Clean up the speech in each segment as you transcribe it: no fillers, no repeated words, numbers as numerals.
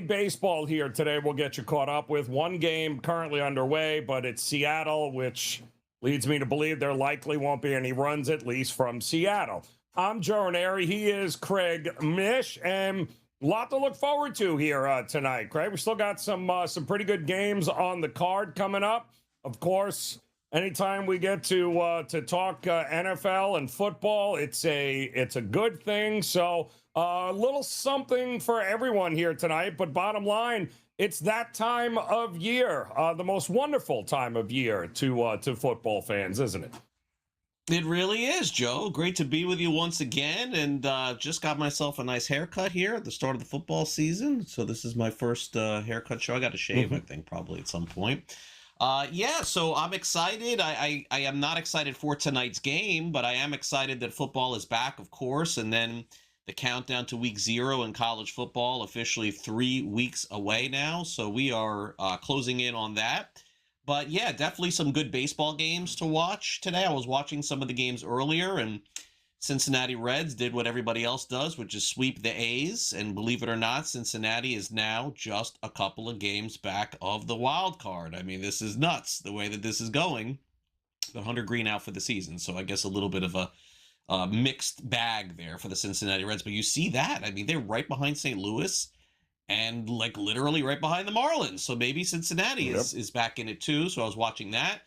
Baseball here today. We'll get you caught up with one game currently underway, but it's Seattle, which leads me to believe there likely won't be any runs, at least from Seattle. I'm Joe Raineri. He is Craig Mish, and a lot to look forward to here tonight, Craig. We still got some pretty good games on the card coming up. Of course, anytime we get to talk NFL and football, it's a good thing. So a little something for everyone here tonight. But bottom line, it's that time of year, the most wonderful time of year to football fans, isn't it? It really is, Joe. Great to be with you once again, and just got myself a nice haircut here at the start of the football season. So this is my first haircut show. I got to shave, I think, probably at some point. Yeah, so I'm excited. I am not excited for tonight's game, but I am excited that football is back, of course, and then the countdown to week 0 in college football, officially 3 weeks away now. So we are closing in on that. But yeah, definitely some good baseball games to watch today. I was watching some of the games earlier, and Cincinnati Reds did what everybody else does, which is sweep the A's. And believe it or not, Cincinnati is now just a couple of games back of the wild card. I mean, this is nuts the way that this is going. The Hunter Green out for the season. So I guess a little bit of a mixed bag there for the Cincinnati Reds. But you see that. I mean, they're right behind St. Louis and like literally right behind the Marlins. So maybe Cincinnati is back in it too. So I was watching that.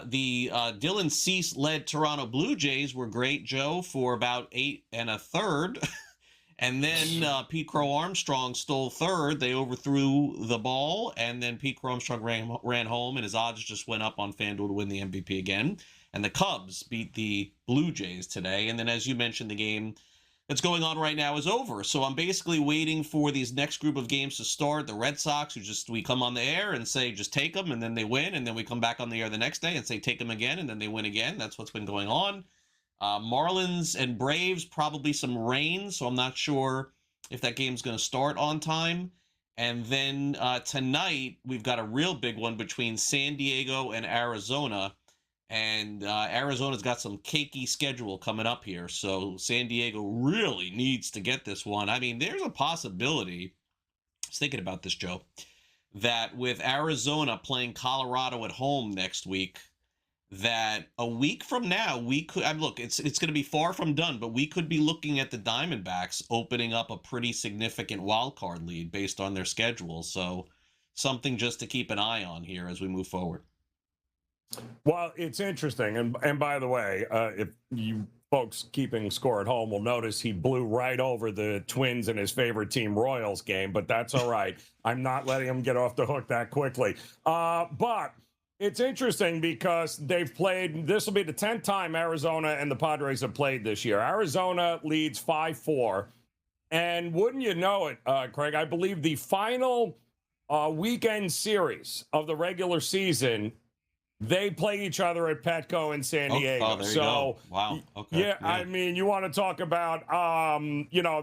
The Dylan Cease-led Toronto Blue Jays were great, Joe, for about 8 1/3. And then Pete Crow Armstrong stole third. They overthrew the ball, and then Pete Crow Armstrong ran home, and his odds just went up on FanDuel to win the MVP again. And the Cubs beat the Blue Jays today. And then, as you mentioned, the game that's going on right now is over. So I'm basically waiting for these next group of games to start. The Red Sox, we come on the air and say, just take them, and then they win. And then we come back on the air the next day and say, take them again, and then they win again. That's what's been going on. Marlins and Braves, probably some rain, so I'm not sure if that game's going to start on time. And then tonight, we've got a real big one between San Diego and Arizona. And Arizona's got some cakey schedule coming up here. So San Diego really needs to get this one. I mean, there's a possibility, I was thinking about this, Joe, that with Arizona playing Colorado at home next week, that a week from now, we could, look, it's going to be far from done, but we could be looking at the Diamondbacks opening up a pretty significant wild card lead based on their schedule. So something just to keep an eye on here as we move forward. Well, it's interesting. And by the way, if you folks keeping score at home will notice he blew right over the Twins in his favorite team, Royals game, but that's all right. I'm not letting him get off the hook that quickly. But it's interesting because they've played, this will be the 10th time Arizona and the Padres have played this year. Arizona leads 5-4. And wouldn't you know it, Craig, I believe the final weekend series of the regular season, they play each other at Petco in San Diego. There you go. Wow. Okay. Yeah, I mean, you want to talk about,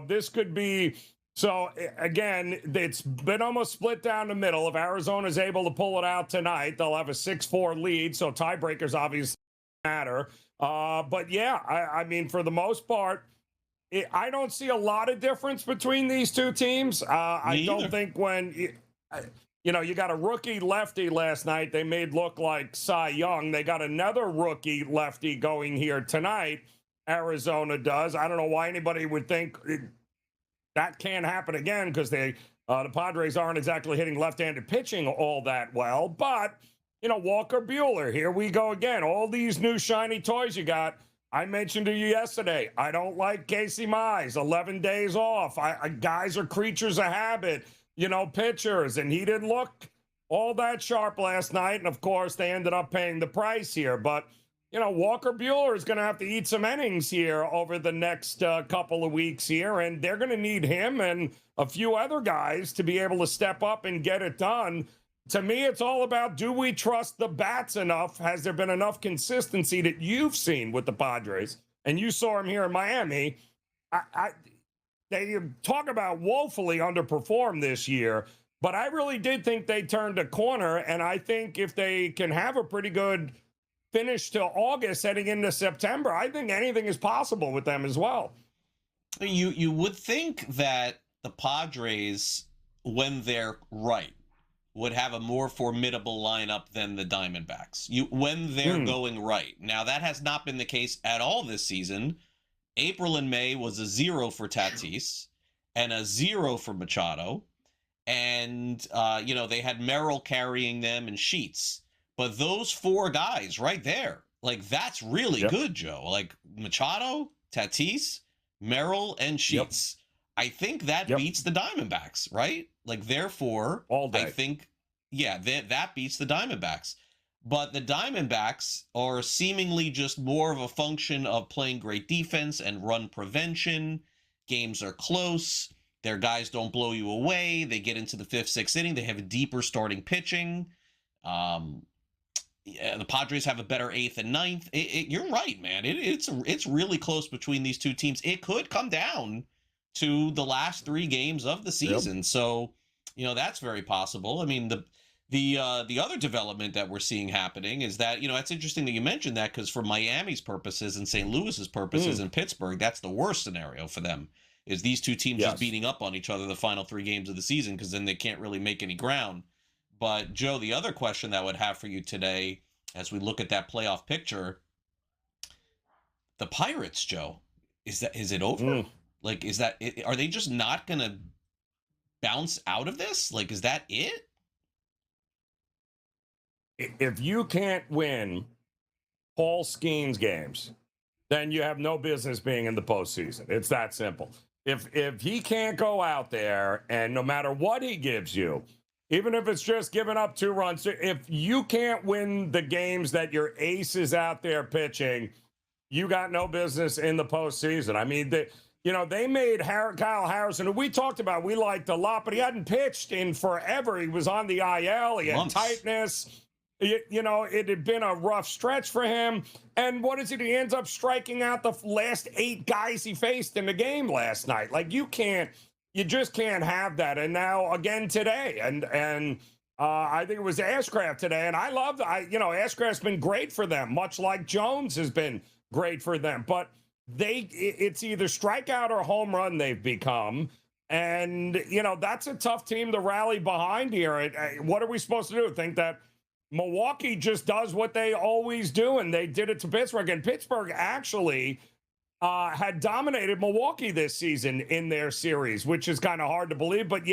this could be. So, again, it's been almost split down the middle. If Arizona's able to pull it out tonight, they'll have a 6-4 lead. So tiebreakers obviously matter. But, yeah, I mean, for the most part, I don't see a lot of difference between these two teams. I don't think when you got a rookie lefty last night they made look like Cy Young. They got another rookie lefty going here tonight. Arizona does. I don't know why anybody would think that can't happen again because the Padres aren't exactly hitting left-handed pitching all that well. But, Walker Buehler, here we go again. All these new shiny toys you got. I mentioned to you yesterday, I don't like Casey Mize, 11 days off. Guys are creatures of habit. Pitchers, and he didn't look all that sharp last night. And, of course, they ended up paying the price here. But, Walker Buehler is going to have to eat some innings here over the next couple of weeks here, and they're going to need him and a few other guys to be able to step up and get it done. To me, it's all about, do we trust the bats enough? Has there been enough consistency that you've seen with the Padres? And you saw him here in Miami. They talk about woefully underperformed this year, but I really did think they turned a corner, and I think if they can have a pretty good finish to August heading into September, I think anything is possible with them as well. You would think that the Padres when they're right, would have a more formidable lineup than the Diamondbacks. When they're going right. Now, that has not been the case at all this season. April and May was a 0 for Tatis and a 0 for Machado. And, they had Merrill carrying them and Sheets. But those 4 guys right there, like, that's really good, Joe. Like, Machado, Tatis, Merrill, and Sheets. I think that beats the Diamondbacks, right? Like, therefore, all day. I think, that beats the Diamondbacks. But the Diamondbacks are seemingly just more of a function of playing great defense and run prevention. Games are close. Their guys don't blow you away. They get into the 5th, 6th inning. They have a deeper starting pitching. The Padres have a better 8th and 9th. You're right, man. It's really close between these two teams. It could come down to the last 3 games of the season. Yep. So, that's very possible. I mean, the other development that we're seeing happening is that, it's interesting that you mentioned that, because for Miami's purposes and St. Louis's purposes and Pittsburgh, that's the worst scenario for them, is these two teams just beating up on each other the final 3 games of the season, because then they can't really make any ground. But, Joe, the other question that I would have for you today, as we look at that playoff picture, the Pirates, Joe, is it over? Like, are they just not going to bounce out of this? Like, is that it? If you can't win Paul Skeens games, then you have no business being in the postseason. It's that simple. If he can't go out there, and no matter what he gives you, even if it's just giving up 2 runs, if you can't win the games that your ace is out there pitching, you got no business in the postseason. I mean, they made Kyle Harrison, who we talked about, we liked a lot, but he hadn't pitched in forever. He was on the IL. He had tightness. It had been a rough stretch for him. And what is it? He ends up striking out the last 8 guys he faced in the game last night. Like, you just can't have that. And now again today, and I think it was Ashcraft today, and Ashcraft's been great for them, much like Jones has been great for them. But it's either strikeout or home run they've become. And, that's a tough team to rally behind here. What are we supposed to do? Think that Milwaukee just does what they always do, and they did it to Pittsburgh. And Pittsburgh actually had dominated Milwaukee this season in their series, which is kind of hard to believe. But,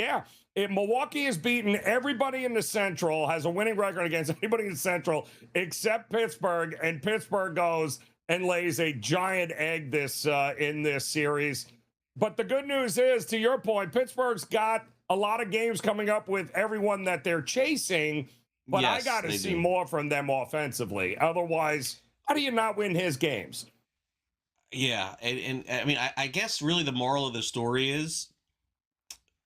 Milwaukee has beaten everybody in the Central, has a winning record against anybody in the Central except Pittsburgh, and Pittsburgh goes and lays a giant egg in this series. But the good news is, to your point, Pittsburgh's got a lot of games coming up with everyone that they're chasing. But I got to see more from them offensively. Otherwise, how do you not win his games? Yeah, and I mean, I guess really the moral of the story is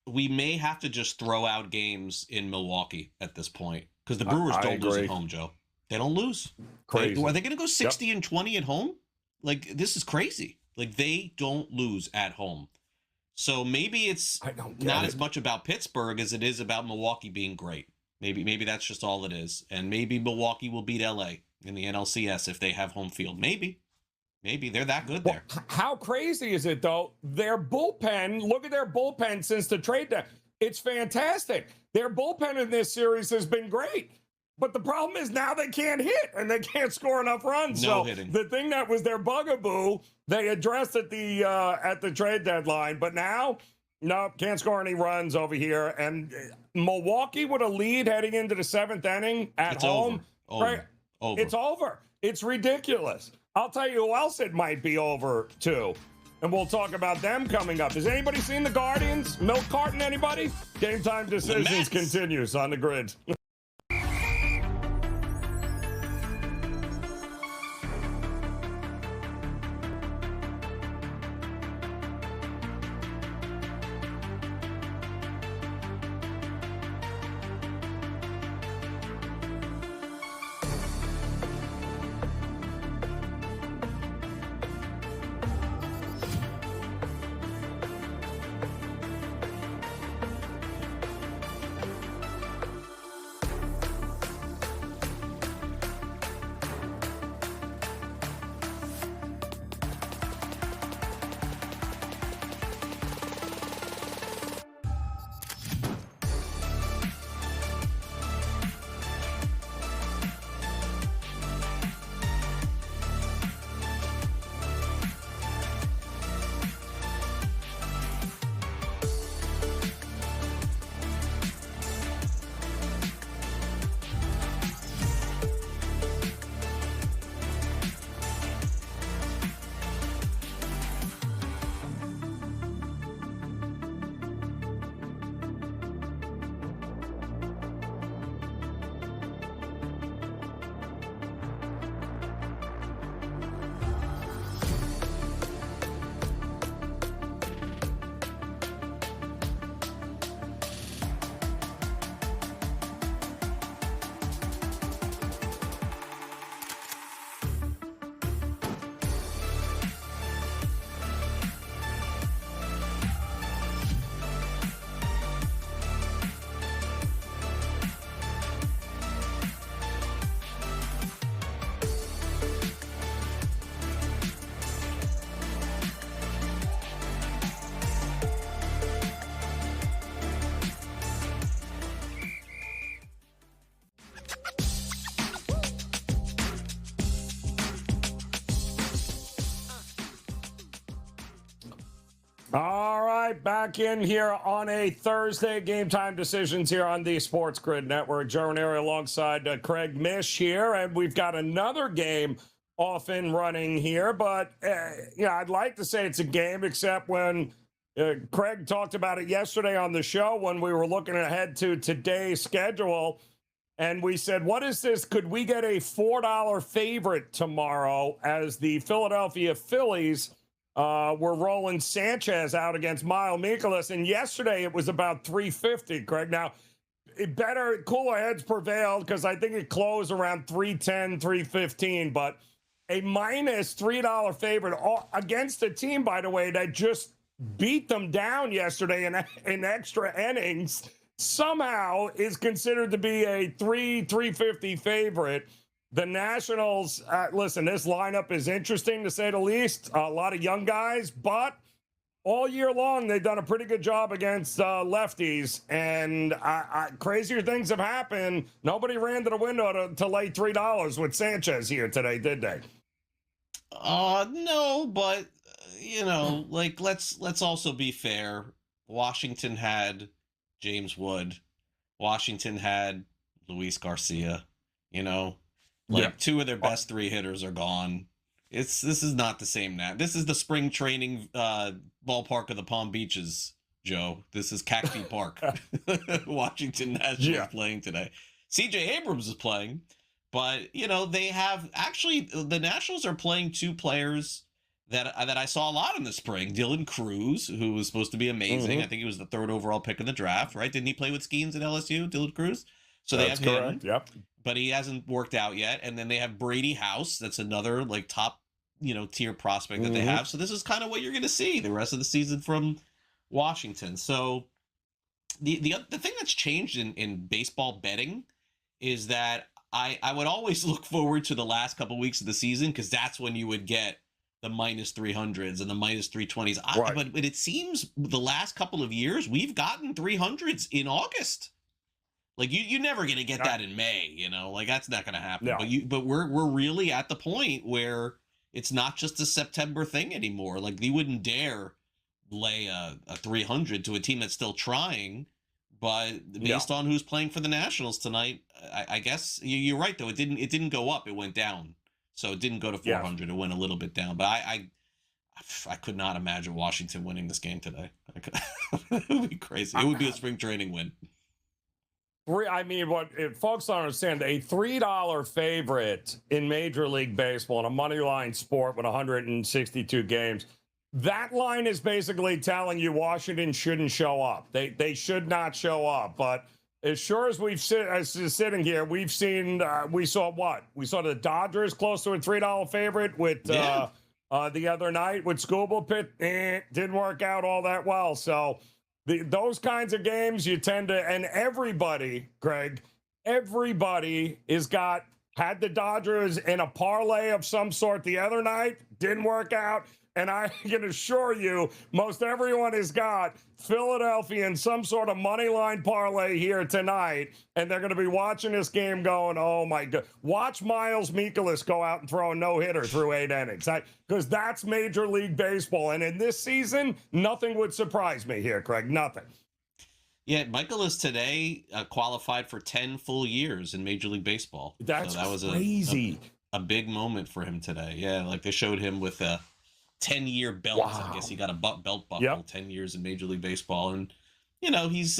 we may have to just throw out games in Milwaukee at this point, because the Brewers don't lose at home, Joe. They don't lose. Crazy. Are they going to go 60 and 20 at home? Like, this is crazy. Like, they don't lose at home. So maybe it's not as much about Pittsburgh as it is about Milwaukee being great. Maybe that's just all it is. And maybe Milwaukee will beat LA in the NLCS if they have home field. Maybe they're that good there. How crazy is it, though? Their bullpen, look at their bullpen since the trade deadline. It's fantastic. Their bullpen in this series has been great. But the problem is now they can't hit and they can't score enough runs. No hitting. The thing that was their bugaboo, they addressed at the trade deadline. But now, no, can't score any runs over here. And Milwaukee with a lead heading into the 7th inning at home. Over. It's over. It's ridiculous. I'll tell you who else it might be over to. And we'll talk about them coming up. Has anybody seen the Guardians? Milk carton, anybody? Game Time Decisions continues on the grid. All right, back in here on a Thursday. Game time decisions here on the SportsGrid Network. Joe Raineri alongside Craig Mish here, and we've got another game off and running here. But I'd like to say it's a game, except when Craig talked about it yesterday on the show when we were looking ahead to today's schedule, and we said, "What is this? Could we get a $4 favorite tomorrow?" As the Philadelphia Phillies. We're rolling Sanchez out against Miles Mikolas, and yesterday it was about 350, Craig. Now, cooler heads prevailed because I think it closed around 310, 315, but a minus $3 favorite against a team, by the way, that just beat them down yesterday in extra innings somehow is considered to be a 350 favorite. The Nationals, listen, this lineup is interesting to say the least. A lot of young guys, but all year long, they've done a pretty good job against lefties. And crazier things have happened. Nobody ran to the window to lay $3 with Sanchez here today, did they? No, but, let's also be fair. Washington had James Wood. Washington had Luis Garcia, two of their best three hitters are gone. This is not the same now. This is the spring training ballpark of the Palm Beaches, Joe. This is Cacti Park. Washington Nationals playing today. CJ Abrams is playing, but they have the Nationals are playing two players that I saw a lot in the spring. Dylan Cruz, who was supposed to be amazing. I think he was the 3rd overall pick in the draft, right? Didn't he play with Skeens at LSU, Dylan Cruz? So That's they have correct. him. Yep. But he hasn't worked out yet. And then they have Brady House. That's another top, tier prospect that they have. So this is kind of what you're going to see the rest of the season from Washington. So the thing that's changed in baseball betting is that I would always look forward to the last couple weeks of the season because that's when you would get the minus 300s and the minus 320s. Right. But it seems the last couple of years we've gotten 300s in August. Like you're never gonna get that in May, that's not gonna happen. No. But we're really at the point where it's not just a September thing anymore. Like you wouldn't dare lay a 300 to a team that's still trying. But based on who's playing for the Nationals tonight, I guess you're right though. It didn't go up; it went down. So it didn't go to 400. It went a little bit down. But I could not imagine Washington winning this game today. It would be crazy. It would be a spring training win. What folks don't understand, a $3 favorite in Major League Baseball in a money line sport with 162 games, that line is basically telling you Washington shouldn't show up. They should not show up. But as sure as sitting here, we've seen, we saw the Dodgers close to a $3 favorite with the other night with Scooble Pitt. Didn't work out all that well. So those kinds of games you tend to, and everybody, Greg, had the Dodgers in a parlay of some sort the other night, didn't work out. And I can assure you, most everyone has got Philadelphia in some sort of money line parlay here tonight, and they're going to be watching this game going, oh, my God. Watch Miles Mikolas go out and throw a no-hitter through 8 innings, because that's Major League Baseball. And in this season, nothing would surprise me here, Craig, nothing. Yeah, Mikolas today qualified for 10 full years in Major League Baseball. That was crazy. A big moment for him today. Yeah, like they showed him with a 10-year belt. Wow. I guess he got a belt buckle. 10 years in Major League Baseball, and he's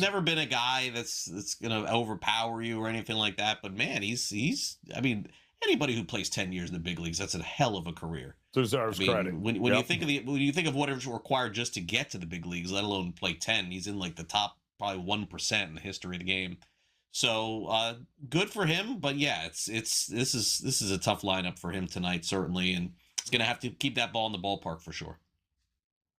never been a guy that's gonna overpower you or anything like that. But man, he's anybody who plays 10 years in the big leagues, that's a hell of a career. Deserves credit. When you think of what is required just to get to the big leagues, let alone play 10, he's in like the top probably 1% in the history of the game. So good for him. But yeah, this is a tough lineup for him tonight, certainly, and he's going to have to keep that ball in the ballpark for sure.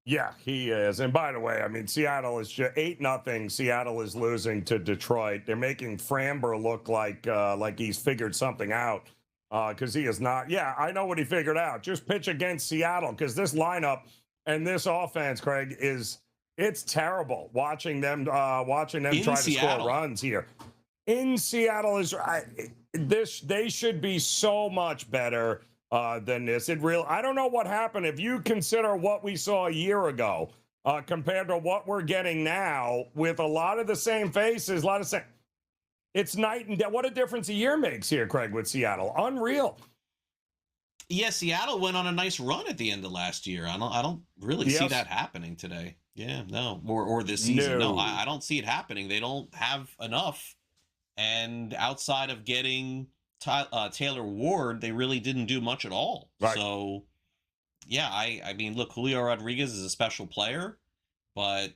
Yeah, he is. And by the way, Seattle is just 8-0. Seattle is losing to Detroit. They're making Framber look like he's figured something out because he is not. Yeah, I know what he figured out. Just pitch against Seattle because this lineup and this offense, Craig, it's terrible watching them try to score runs here. In Seattle they should be so much better. than this. I don't know what happened. If you consider what we saw a year ago compared to what we're getting now with a lot of the same faces, a lot of same, it's night and day. What a difference a year makes here, Craig, with Seattle. Unreal. Yeah, Seattle went on a nice run at the end of last year. I don't really see that happening today. Yeah, no, or this season. No, I don't see it happening. They don't have enough. And outside of getting Taylor Ward, they really didn't do much at all. Right. So, yeah, I mean, look, Julio Rodriguez is a special player, but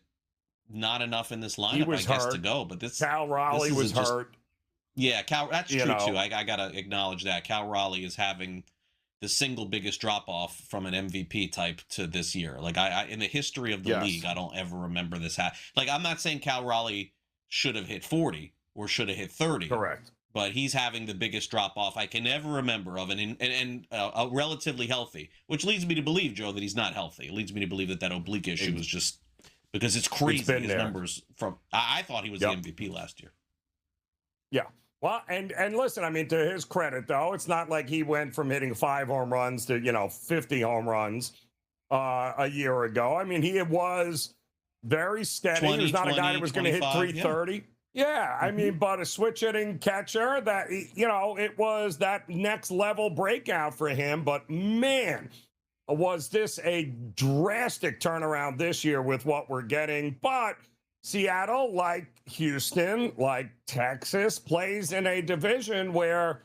not enough in this lineup, I guess, to go. But Cal Raleigh was hurt. Yeah, that's true, too. I got to acknowledge that. Cal Raleigh is having the single biggest drop-off from an MVP type to this year. Like, I in the history of the league, I don't ever remember this. Like, I'm not saying Cal Raleigh should have hit 40 or should have hit 30. Correct. But he's having the biggest drop-off I can ever remember of, and relatively healthy, which leads me to believe, Joe, that he's not healthy. It leads me to believe that oblique issue was just because it's crazy. His numbers from I thought he was the MVP last year. Yeah. Well, and listen, I mean, to his credit, though, it's not like he went from hitting 5 home runs to, 50 home runs a year ago. I mean, he was very steady. He was not a guy that was going to hit 330. Yeah, I mean, but a switch hitting catcher that, it was that next level breakout for him. But man, was this a drastic turnaround this year with what we're getting. But Seattle, like Houston, like Texas, plays in a division where,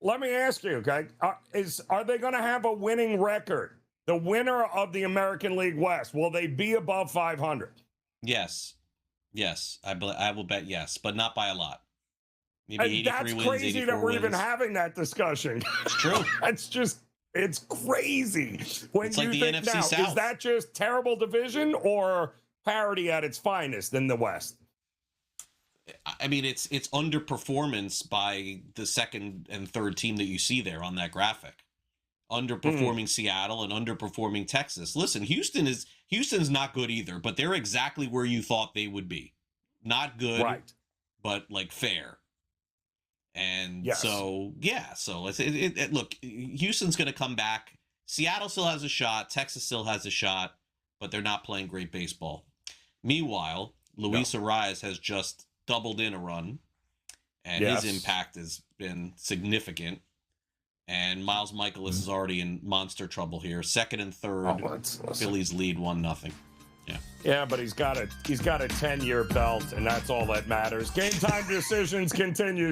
let me ask you, okay, are they going to have a winning record? The winner of the American League West, will they be above 500? Yes, I will bet yes, but not by a lot. Maybe 83 that's wins, crazy that we're even having that discussion. It's true. It's crazy. When it's you like the think NFC now, South. Is that just terrible division or parity at its finest in the West? I mean, it's underperformance by the second and third team that you see there on that graphic. Underperforming Seattle and underperforming Texas. Listen, Houston's not good either, but they're exactly where you thought they would be. Not good, right, but like fair. And so look, Houston's going to come back. Seattle still has a shot. Texas still has a shot, but they're not playing great baseball. Meanwhile, Luis Arias has just doubled in a run, and his impact has been significant. And Miles Michaelis is already in monster trouble here. Second and third, Phillies lead 1-0. Yeah, but he's got a 10-year belt, and that's all that matters. Game Time Decisions continues.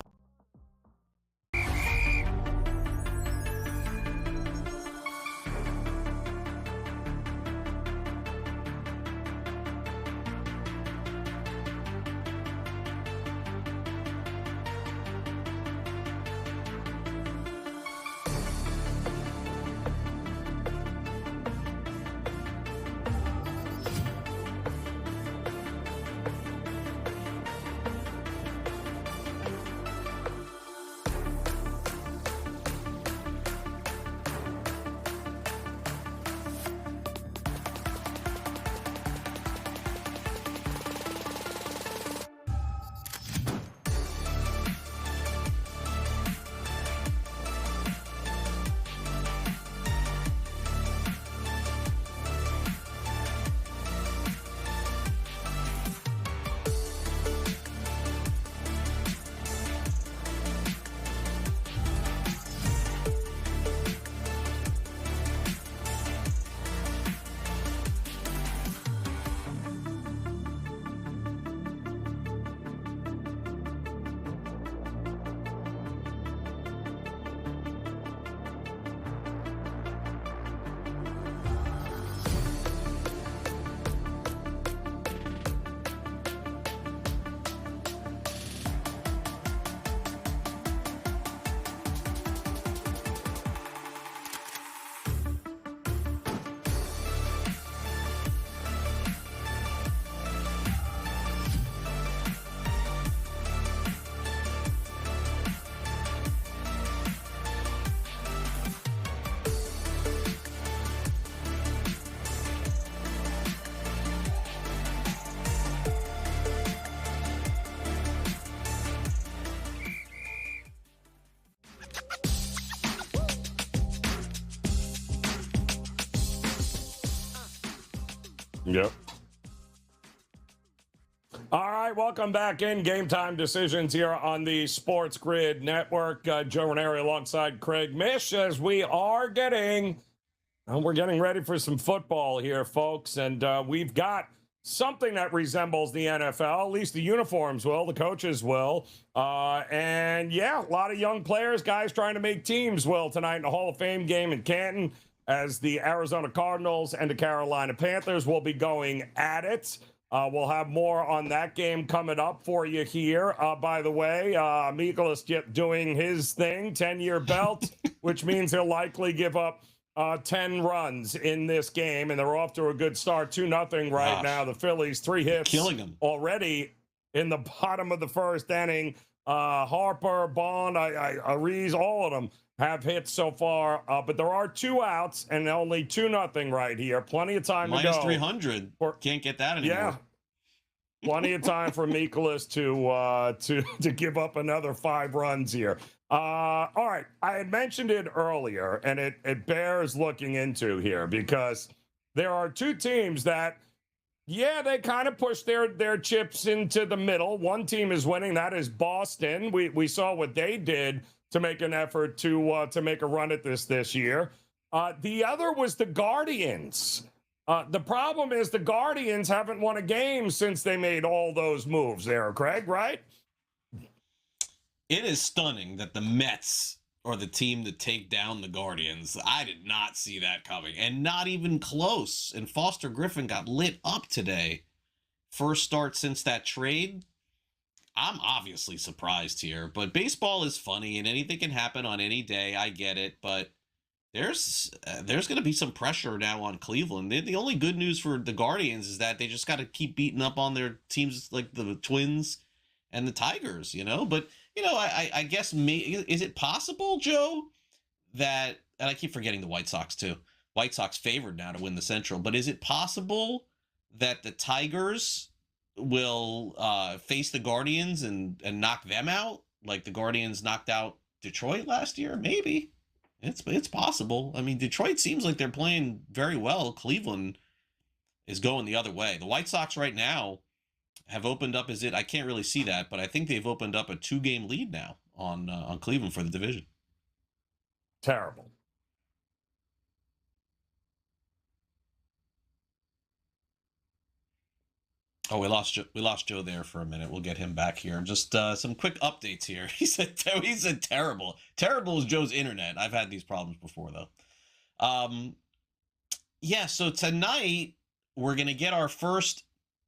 Yep. All right, welcome back in. Game Time Decisions here on the Sports Grid Network. Joe Raineri alongside Craig Mish as we're getting ready for some football here, folks. And we've got something that resembles the NFL. At least the uniforms will, the coaches will. And yeah, a lot of young players, guys trying to make teams will tonight in the Hall of Fame game in Canton as the Arizona Cardinals and the Carolina Panthers will be going at it. We'll have more on that game coming up for you here. By the way, Mikolas doing his thing, 10-year belt, which means he'll likely give up 10 runs in this game, and they're off to a good start, 2-0 right now. The Phillies, 3 hits killing them already in the bottom of the first inning. Harper, Bond, Ariz, all of them have hits so far, but there are 2 outs and only 2-0 right here. Plenty of time to go. Minus 300. Can't get that anymore. Yeah, plenty of time for Mikolas to give up another 5 runs here. All right, I had mentioned it earlier, and it bears looking into here because there are 2 teams that, yeah, they kind of push their chips into the middle. One team is winning. That is Boston. We saw what they did to make an effort to make a run at this year. The other was the Guardians. The problem is the Guardians haven't won a game since they made all those moves there, Craig, right? It is stunning that the Mets are the team to take down the Guardians. I did not see that coming, and not even close. And Foster Griffin got lit up today. First start since that trade. I'm obviously surprised here, but baseball is funny and anything can happen on any day. I get it, but there's going to be some pressure now on Cleveland. The only good news for the Guardians is that they just got to keep beating up on their teams like the Twins and the Tigers, But, I guess is it possible, Joe, that, and I keep forgetting the White Sox too. White Sox favored now to win the Central, but is it possible that the Tigers will face the Guardians and knock them out like the Guardians knocked out Detroit last year? Maybe. It's possible. I mean, Detroit seems like they're playing very well. Cleveland is going the other way. The White Sox right now have opened up, I can't really see that, but I think they've opened up a 2-game lead now on Cleveland for the division. Terrible. Oh, we lost Joe there for a minute. We'll get him back here. Just some quick updates here. He said terrible. Terrible is Joe's internet. I've had these problems before though. Yeah. So tonight we're gonna get our first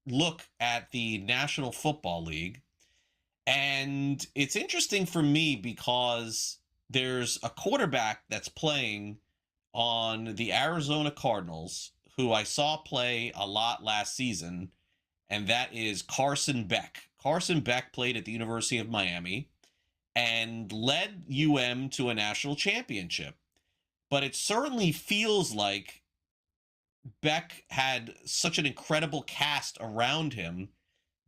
look at the National Football League, and it's interesting for me because there's a quarterback that's playing on the Arizona Cardinals who I saw play a lot last season. And that is Carson Beck. Carson Beck played at the University of Miami and led UM to a national championship. But it certainly feels like Beck had such an incredible cast around him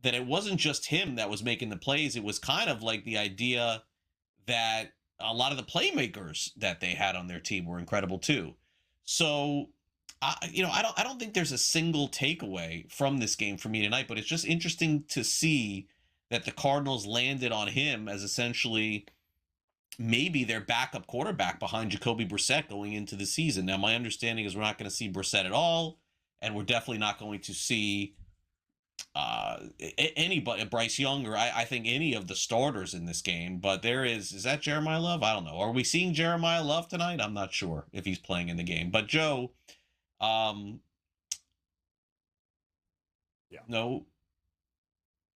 that it wasn't just him that was making the plays. It was kind of like the idea that a lot of the playmakers that they had on their team were incredible too. So I don't think there's a single takeaway from this game for me tonight, but it's just interesting to see that the Cardinals landed on him as essentially maybe their backup quarterback behind Jacoby Brissett going into the season. Now, my understanding is we're not going to see Brissett at all, and we're definitely not going to see anybody, Bryce Young, or I think any of the starters in this game. But is that Jeremiah Love? I don't know. Are we seeing Jeremiah Love tonight? I'm not sure if he's playing in the game. But Joe, no,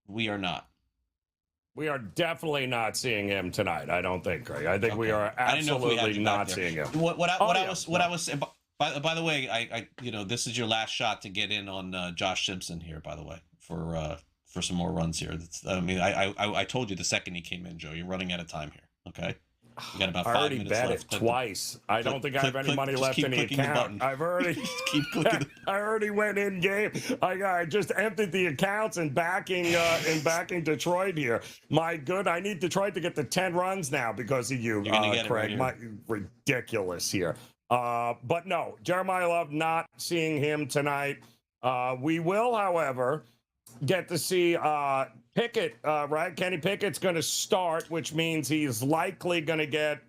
we are not. We are definitely not seeing him tonight. I don't think, Craig. I think we are absolutely not seeing him. What I was saying. By the way, I this is your last shot to get in on Josh Simpson here. By the way, for some more runs here. I told you the second he came in, Joe. You're running out of time here. Okay. You got about 5 minutes left. I already bet it twice. I don't think I have any money left in the account. I've already keep clicking. I already went in game. I just emptied the accounts and backing Detroit here. My good, I need Detroit to get to 10 runs now because of you, Craig. Ridiculous here. But no, Jeremiah Love, not seeing him tonight. We will, however, get to see Pickett, right? Kenny Pickett's going to start, which means he's likely going to get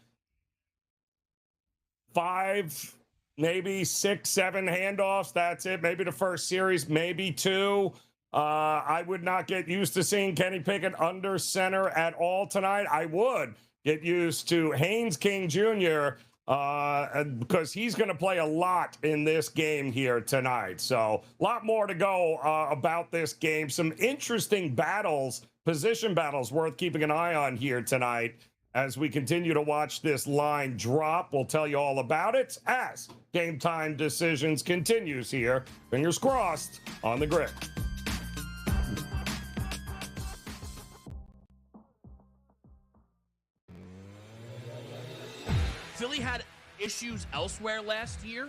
5, maybe 6, 7 handoffs. That's it. Maybe the first series, maybe 2. I would not get used to seeing Kenny Pickett under center at all tonight. I would get used to Haynes King Jr. Because he's going to play a lot in this game here tonight. So a lot more to go about this game. Some interesting battles, position battles worth keeping an eye on here tonight as we continue to watch this line drop. We'll tell you all about it as Game Time Decisions continues here. Fingers crossed on the grid. Philly had issues elsewhere last year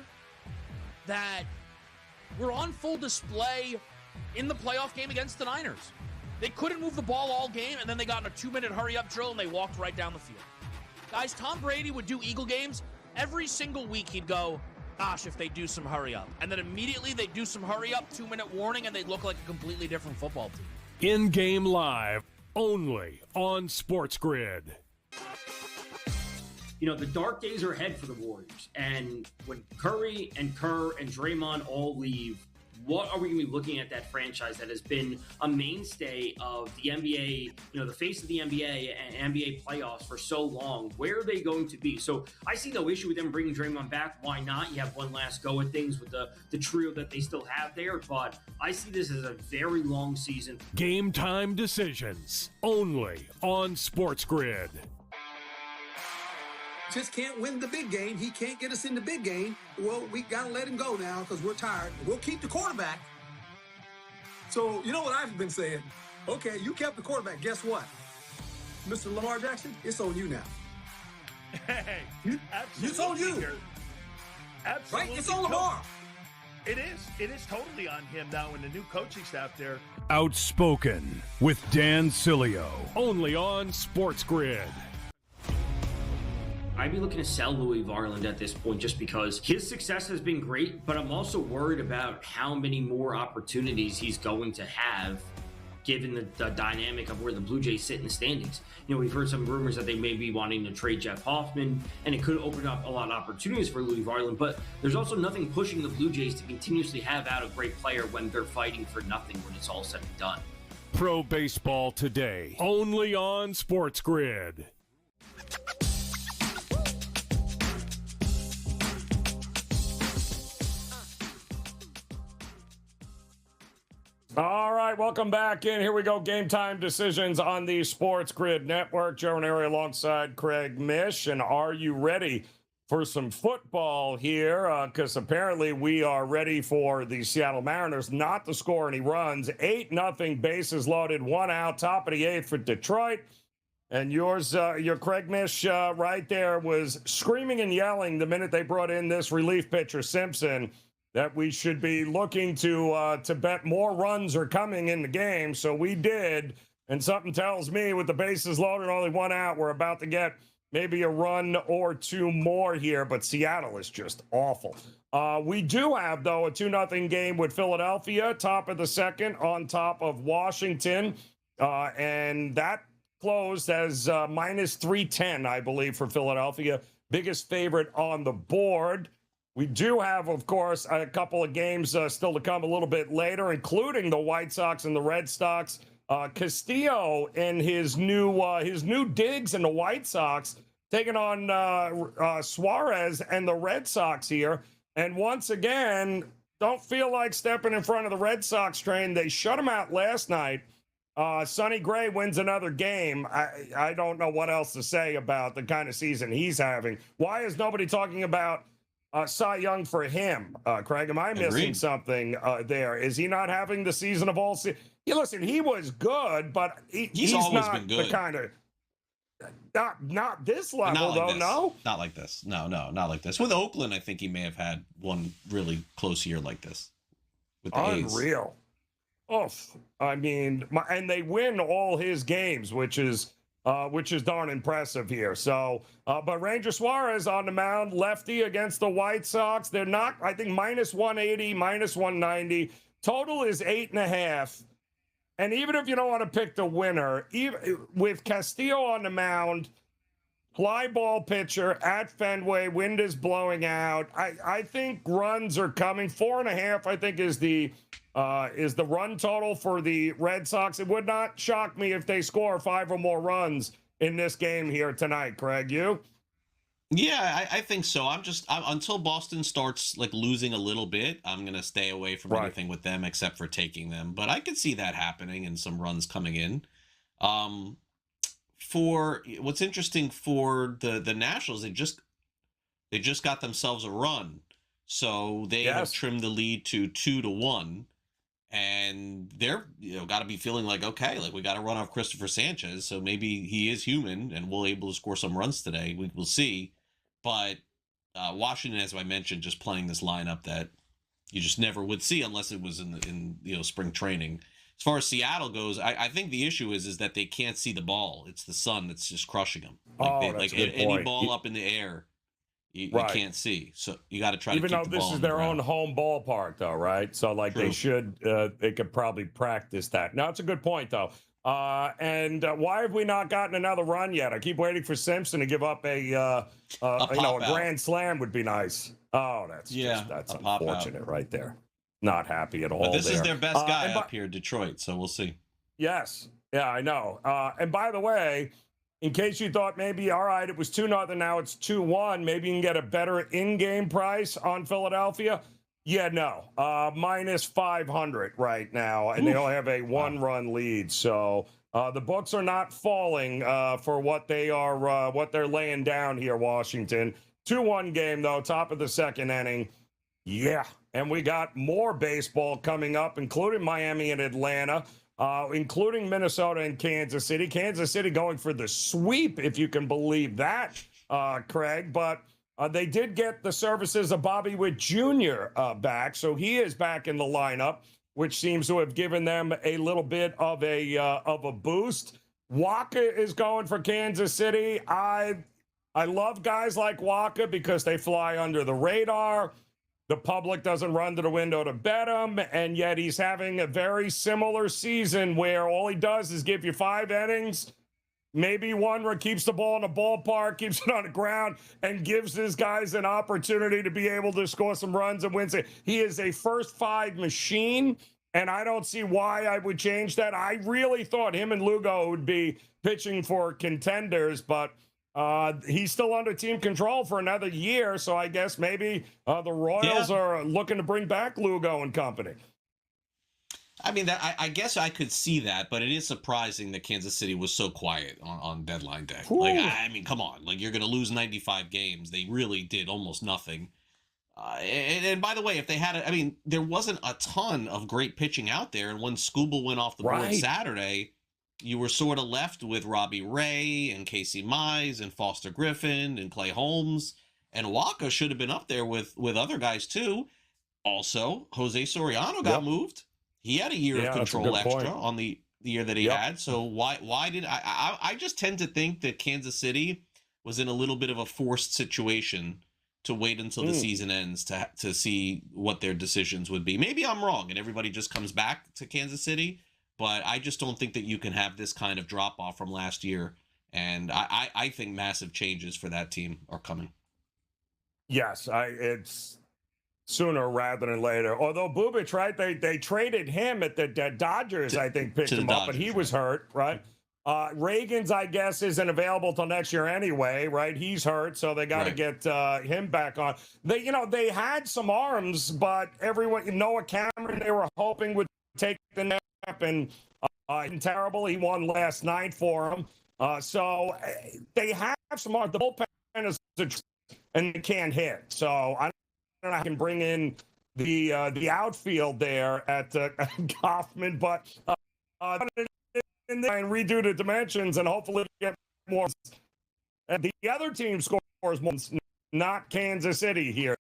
that were on full display in the playoff game against the Niners. They couldn't move the ball all game, and then they got in a 2-minute hurry-up drill, and they walked right down the field. Guys, Tom Brady would do Eagle games. Every single week he'd go, gosh, if they do some hurry-up. And then immediately they'd do some hurry-up, 2-minute warning, and they'd look like a completely different football team. In-game live, only on SportsGrid. You know, the dark days are ahead for the Warriors. And when Curry and Kerr and Draymond all leave, what are we going to be looking at that franchise that has been a mainstay of the NBA, you know, the face of the NBA and NBA playoffs for so long? Where are they going to be? So I see no issue with them bringing Draymond back. Why not? You have one last go at things with the trio that they still have there. But I see this as a very long season. Game Time Decisions, only on SportsGrid. Just can't win the big game. He can't get us in the big game. Well, we got to let him go now because we're tired. We'll keep the quarterback. So, you know what I've been saying? Okay, you kept the quarterback. Guess what? Mr. Lamar Jackson, it's on you now. Hey, It's on you. Absolutely. Right? It's on Lamar. It is. It is totally on him now and the new coaching staff there. Outspoken with Dan Cilio, only on SportsGrid. I'd be looking to sell Louis Varland at this point just because his success has been great, but I'm also worried about how many more opportunities he's going to have given the dynamic of where the Blue Jays sit in the standings. You know, we've heard some rumors that they may be wanting to trade Jeff Hoffman, and it could open up a lot of opportunities for Louis Varland, but there's also nothing pushing the Blue Jays to continuously have out a great player when they're fighting for nothing when it's all said and done. Pro Baseball Today, only on SportsGrid. All right, welcome back in. Here we go. Game Time Decisions on the SportsGrid Network. Joe Raineri alongside Craig Mish. And are you ready for some football here? Because apparently we are ready for the Seattle Mariners not to score any runs. 8-0, bases loaded, 1 out, top of the 8th for Detroit. And your Craig Mish right there was screaming and yelling the minute they brought in this relief pitcher, Simpson, that we should be looking to bet more runs are coming in the game. So we did. And something tells me with the bases loaded, only 1 out, we're about to get maybe a run or 2 more here. But Seattle is just awful. We do have, though, a 2-0 game with Philadelphia, top of the 2nd, on top of Washington. And that closed as minus 310, I believe, for Philadelphia. Biggest favorite on the board. We do have, of course, a couple of games still to come a little bit later, including the White Sox and the Red Sox. Castillo and his new digs in the White Sox taking on Suarez and the Red Sox here. And once again, don't feel like stepping in front of the Red Sox train. They shut him out last night. Sonny Gray wins another game. I don't know what else to say about the kind of season he's having. Why is nobody talking about Cy Young for him? Craig, am I missing something there? Is he not having the season of all season? Yeah, listen, he was good, but he's always not been good. The kind of not this level, Not like though. this. No, not like this. No, not like this. With Oakland, I think he may have had one really close year like this. With the A's. unreal. Oh, I mean, and they win all his games, which is darn impressive here. So, but Ranger Suarez on the mound, lefty against the White Sox. They're not, I think, minus 180, minus 190 Total is 8.5. And even if you don't want to pick the winner, even with Castillo on the mound, fly ball pitcher at Fenway, wind is blowing out. I think runs are coming. 4.5, I think, is the run total for the Red Sox. It would not shock me if they score 5 or more runs in this game here tonight. Craig, you? Yeah, I think so. I'm until Boston starts like losing a little bit, I'm gonna stay away from anything with them except for taking them. But I could see that happening and some runs coming in. For what's interesting for the Nationals, they just got themselves a run, so they have trimmed the lead to 2-1, and they're got to be feeling like, okay, like we got to run off Christopher Sanchez, so maybe he is human and we'll able to score some runs today. We'll see. But Washington, as I mentioned, just playing this lineup that you just never would see unless it was in spring training. As far as Seattle goes, I think the issue is that they can't see the ball. It's the sun that's just crushing them. Any ball up in the air, you can't see. So you got to try to keep the ball. Even though this is their own home ballpark, though, right? So True. They could probably practice that. No, it's a good point, though. And why have we not gotten another run yet? I keep waiting for Simpson to give up a grand slam would be nice. Oh, that's unfortunate right there. Not happy at all. But this is their best guy up here, Detroit. So we'll see. Yes. Yeah, I know. And by the way, in case you thought maybe, all right, it was 2-0, now it's 2-1, maybe you can get a better in-game price on Philadelphia. Yeah, no. Minus 500 right now, and they only have a one-run lead. So the books are not falling for what they're laying down here, Washington. 2-1 game, though, top of the second inning. Yeah, and we got more baseball coming up, including Miami and Atlanta, including Minnesota and Kansas City. Kansas City going for the sweep, if you can believe that, Craig. But they did get the services of Bobby Witt Jr. Back, so he is back in the lineup, which seems to have given them a little bit of a boost. Waka is going for Kansas City. I love guys like Waka because they fly under the radar. The public doesn't run to the window to bet him, and yet he's having a very similar season where all he does is give you 5 innings, maybe one where keeps the ball in the ballpark, keeps it on the ground, and gives his guys an opportunity to be able to score some runs and wins it. He is a first 5 machine, and I don't see why I would change that. I really thought him and Lugo would be pitching for contenders, but he's still under team control for another year, so I guess maybe the Royals are looking to bring back Lugo and company. I mean, I guess I could see that, but it is surprising that Kansas City was so quiet on deadline day. Ooh. Like, I mean, come on. Like, you're going to lose 95 games. They really did almost nothing. And by the way, if they had I mean, there wasn't a ton of great pitching out there, and when Skubal went off the board Saturday, you were sort of left with Robbie Ray and Casey Mize and Foster Griffin and Clay Holmes, and Waka should have been up there with other guys too. Also, Jose Soriano got moved. He had a year of control extra on the year that he had. So why did I just tend to think that Kansas City was in a little bit of a forced situation to wait until the season ends to see what their decisions would be. Maybe I'm wrong and everybody just comes back to Kansas City. But I just don't think that you can have this kind of drop-off from last year. And I think massive changes for that team are coming. Yes, it's sooner rather than later. Although Bubic, right, they traded him at the Dodgers, I think, picked him up, but he was hurt, right? Reagan's, I guess, isn't available till next year anyway, right? He's hurt, so they got to get him back on. They had some arms, but everyone, Noah Cameron, they were hoping would take the nap, and terrible. He won last night for him. So they have some arms. The bullpen is and they can't hit. So I don't know if I can bring in the outfield there at Kaufman, but and redo the dimensions and hopefully get more. And the other team scores more, not Kansas City here.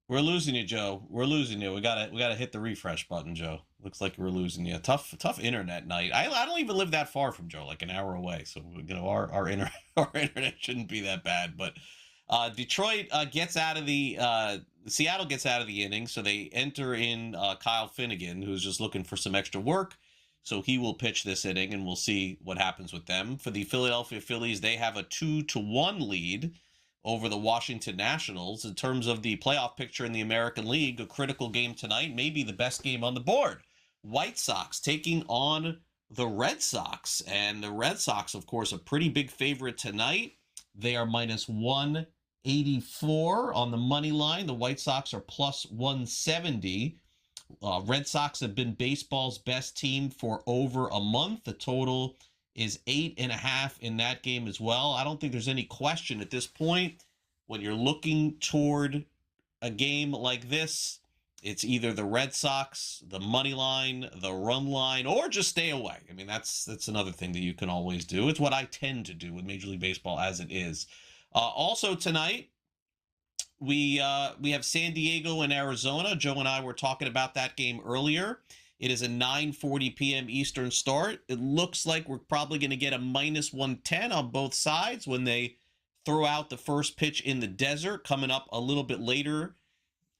We're losing you, Joe. We're losing you. We gotta hit the refresh button, Joe. Looks like we're losing you. Tough internet night. I don't even live that far from Joe, like an hour away. So our internet shouldn't be that bad. But Detroit gets out of the Seattle gets out of the inning, so they enter in Kyle Finnegan, who's just looking for some extra work. So he will pitch this inning, and we'll see what happens with them. For the Philadelphia Phillies, they have a 2-1 lead over the Washington Nationals. In terms of the playoff picture in the American League, a critical game tonight, maybe the best game on the board. White Sox taking on the Red Sox. And the Red Sox, of course, a pretty big favorite tonight. They are minus 184 on the money line. The White Sox are plus 170. Red Sox have been baseball's best team for over a month. The total is 8.5 in that game as well. I don't think there's any question at this point when you're looking toward a game like this. It's either the Red Sox, the money line, the run line, or just stay away. I mean, that's another thing that you can always do. It's what I tend to do with Major League Baseball as it is. Also tonight, we have San Diego and Arizona. Joe and I were talking about that game earlier. It is a 9:40 p.m. Eastern start. It looks like we're probably going to get a minus 110 on both sides when they throw out the first pitch in the desert. Coming up a little bit later,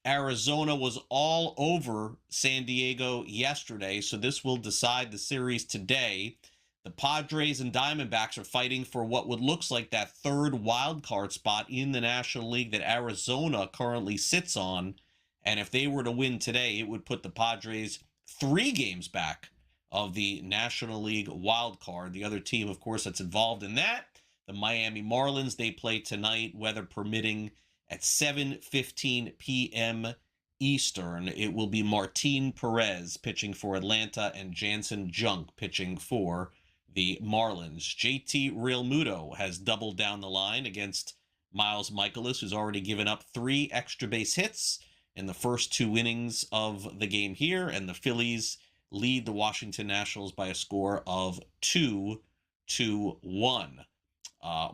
Arizona was all over San Diego yesterday, so this will decide the series today. The Padres and Diamondbacks are fighting for what would looks like that third wild card spot in the National League that Arizona currently sits on. And if they were to win today, it would put the Padres 3 games back of the National League wild card. The other team, of course, that's involved in that, the Miami Marlins, they play tonight, weather permitting, at 7:15 p.m. Eastern. It will be Martin Perez pitching for Atlanta and Jansen Junk pitching for the Marlins. JT Realmuto has doubled down the line against Miles Mikolas, who's already given up 3 extra base hits in the first 2 innings of the game here, and the Phillies lead the Washington Nationals by a score of 2-1.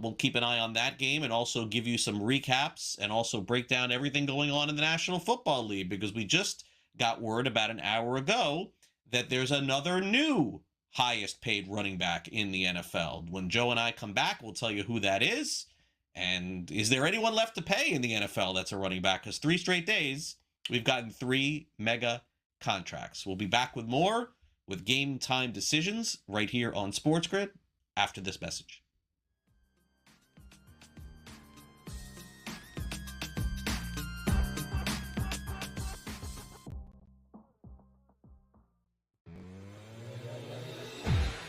We'll keep an eye on that game and also give you some recaps and also break down everything going on in the National Football League, because we just got word about an hour ago that there's another new highest paid running back in the NFL. When Joe and I come back, we'll tell you who that is. And is there anyone left to pay in the NFL that's a running back? Because 3 straight days, we've gotten 3 mega contracts. We'll be back with more with Game Time Decisions right here on SportsGrid after this message.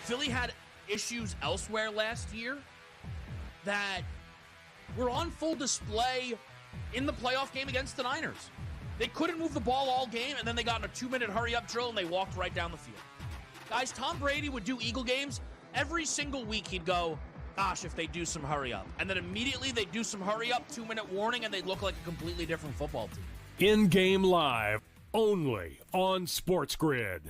Philly had issues elsewhere last year that were on full display in the playoff game against the Niners. They couldn't move the ball all game, and then they got in a 2-minute hurry-up drill, and they walked right down the field. Guys, Tom Brady would do Eagle games. Every single week he'd go, gosh, if they do some hurry-up. And then immediately they'd do some hurry-up, 2-minute warning, and they'd look like a completely different football team. In-game live, only on SportsGrid.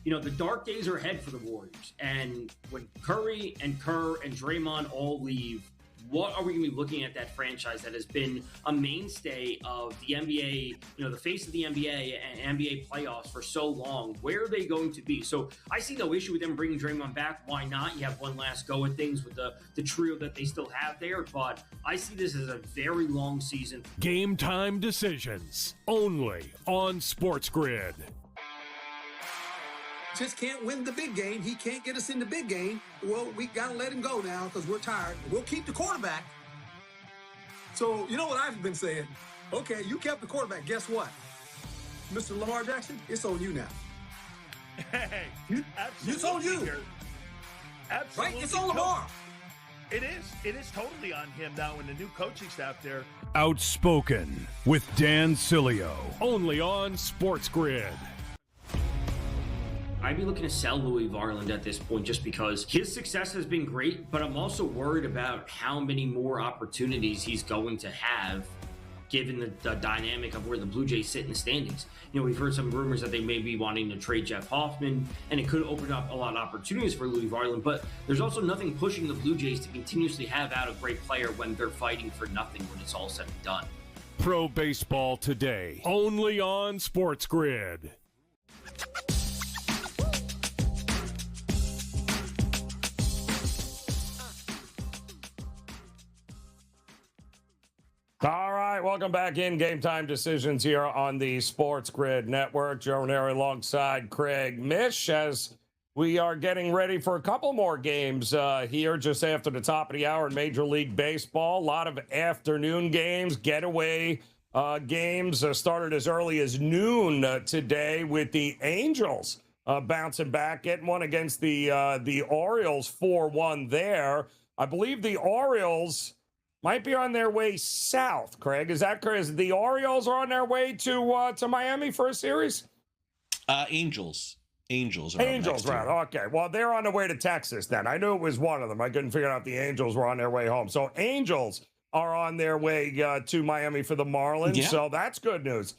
You know, the dark days are ahead for the Warriors. And when Curry and Kerr and Draymond all leave, what are we going to be looking at that franchise that has been a mainstay of the NBA, you know, the face of the NBA and NBA playoffs for so long? Where are they going to be? So I see no issue with them bringing Draymond back. Why not? You have one last go at things with the trio that they still have there. But I see this as a very long season. Game Time Decisions, only on SportsGrid. Just can't win the big game. He can't get us in the big game. Well, we got to let him go now because we're tired. We'll keep the quarterback. So, you know what I've been saying? Okay, you kept the quarterback. Guess what? Mr. Lamar Jackson, it's on you now. Hey, It's on you. Here. Absolutely. Right? It's on Lamar. It is. It is totally on him now and the new coaching staff there. Outspoken with Dan Cilio, only on SportsGrid. I'd be looking to sell Louis Varland at this point just because his success has been great, but I'm also worried about how many more opportunities he's going to have given the dynamic of where the Blue Jays sit in the standings. You know, we've heard some rumors that they may be wanting to trade Jeff Hoffman, and it could open up a lot of opportunities for Louis Varland, but there's also nothing pushing the Blue Jays to continuously have out a great player when they're fighting for nothing when it's all said and done. Pro Baseball Today, only on SportsGrid. All right, welcome back in Game Time Decisions here on the Sports Grid Network. Joe Raineri alongside Craig Mish as we are getting ready for a couple more games here just after the top of the hour in Major League Baseball. A lot of afternoon games, getaway games started as early as noon today with the Angels bouncing back, getting one against the Orioles 4-1 there. I believe the Orioles might be on their way south, Craig. Is that correct? The Orioles are on their way to Miami for a series? Angels. Angels, right. Okay. Well, they're on their way to Texas then. I knew it was one of them. I couldn't figure out the Angels were on their way home. So Angels are on their way to Miami for the Marlins. Yeah. So that's good news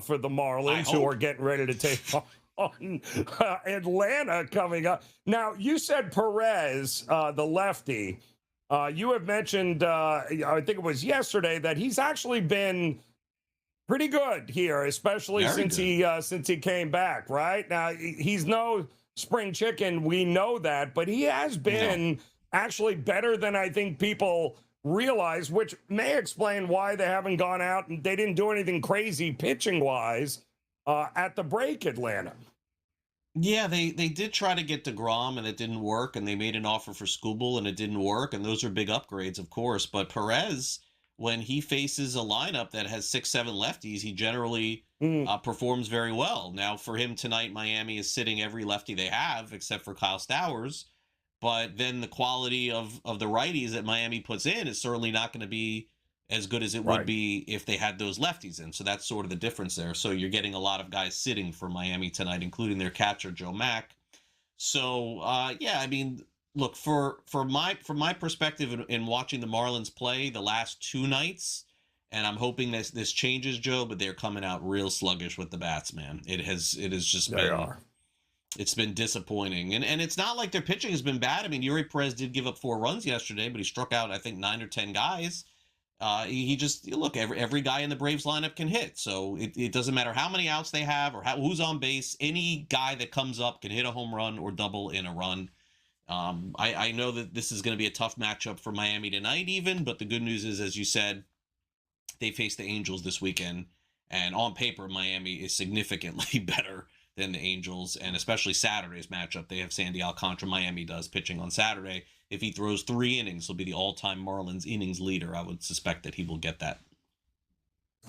for the Marlins, who are getting ready to take on Atlanta coming up. Now, you said Perez, the lefty. You have mentioned, I think it was yesterday, that he's actually been pretty good here, especially since he came back. Right now, he's no spring chicken. We know that, but he has been actually better than I think people realize, which may explain why they haven't gone out and they didn't do anything crazy pitching wise at the break, Atlanta. Yeah, they did try to get DeGrom, and it didn't work, and they made an offer for Skubal, and it didn't work, and those are big upgrades, of course. But Perez, when he faces a lineup that has 6-7 lefties, he generally performs very well. Now, for him tonight, Miami is sitting every lefty they have, except for Kyle Stowers. But then the quality of the righties that Miami puts in is certainly not going to be as good as it would be if they had those lefties in. So that's sort of the difference there. So you're getting a lot of guys sitting for Miami tonight, including their catcher, Joe Mack. So, yeah, I mean, look, from my perspective in watching the Marlins play the last two nights, and I'm hoping this changes, Joe, but they're coming out real sluggish with the bats, man. It has just it's been disappointing. And it's not like their pitching has been bad. I mean, Yuri Perez did give up 4 runs yesterday, but he struck out, I think, 9 or 10 guys. He just, look, every guy in the Braves lineup can hit. So it doesn't matter how many outs they have or who's on base. Any guy that comes up can hit a home run or double in a run. I know that this is going to be a tough matchup for Miami tonight even, but the good news is, as you said, they face the Angels this weekend. And on paper, Miami is significantly better than the Angels, and especially Saturday's matchup. They have Sandy Alcantara, Miami does, pitching on Saturday. If he throws 3 innings, he'll be the all-time Marlins innings leader. I would suspect that he will get that.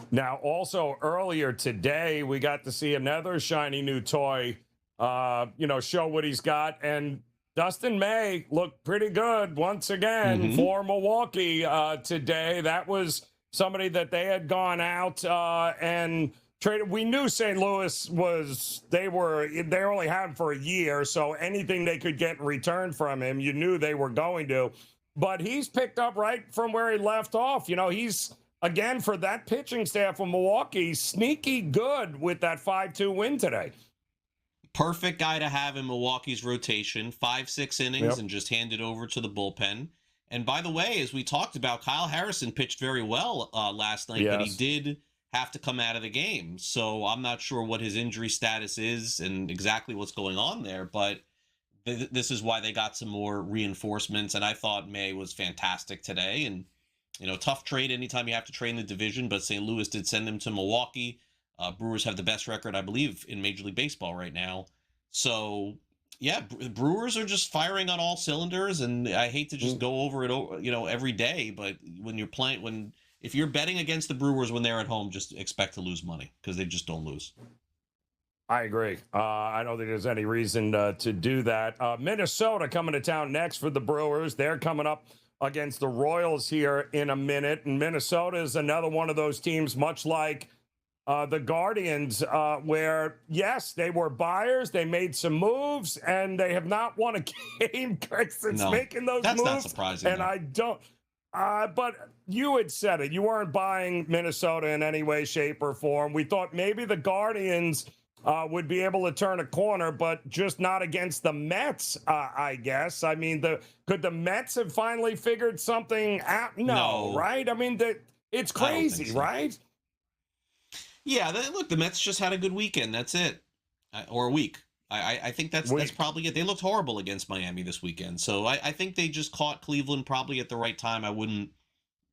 Now, also earlier today, we got to see another shiny new toy, show what he's got. And Dustin May looked pretty good once again for Milwaukee today. That was somebody that they had gone out and traded. We knew St. Louis they only had him for a year, so anything they could get in return from him, you knew they were going to. But he's picked up right from where he left off. He's, again, for that pitching staff of Milwaukee, sneaky good with that 5-2 win today. Perfect guy to have in Milwaukee's rotation, 5-6 innings and just hand it over to the bullpen. And by the way, as we talked about, Kyle Harrison pitched very well last night, but he did have to come out of the game. So I'm not sure what his injury status is and exactly what's going on there, but this is why they got some more reinforcements. And I thought May was fantastic today. And, tough trade anytime you have to trade in the division, but St. Louis did send him to Milwaukee. Brewers have the best record, I believe, in Major League Baseball right now. So, yeah, Brewers are just firing on all cylinders. And I hate to just go over it, every day, but when you're playing, if you're betting against the Brewers when they're at home, just expect to lose money because they just don't lose. I agree. I don't think there's any reason to do that. Minnesota coming to town next for the Brewers. They're coming up against the Royals here in a minute. And Minnesota is another one of those teams, much like the Guardians, where, yes, they were buyers. They made some moves, and they have not won a game since making those moves. That's not surprising. And I don't. But you had said it. You weren't buying Minnesota in any way, shape, or form. We thought maybe the Guardians would be able to turn a corner, but just not against the Mets, I guess. I mean, could the Mets have finally figured something out? No. Right? I mean, it's crazy, right? Yeah, look, the Mets just had a good weekend. That's it. Or a week. I think that's probably it. They looked horrible against Miami this weekend. So I think they just caught Cleveland probably at the right time. I wouldn't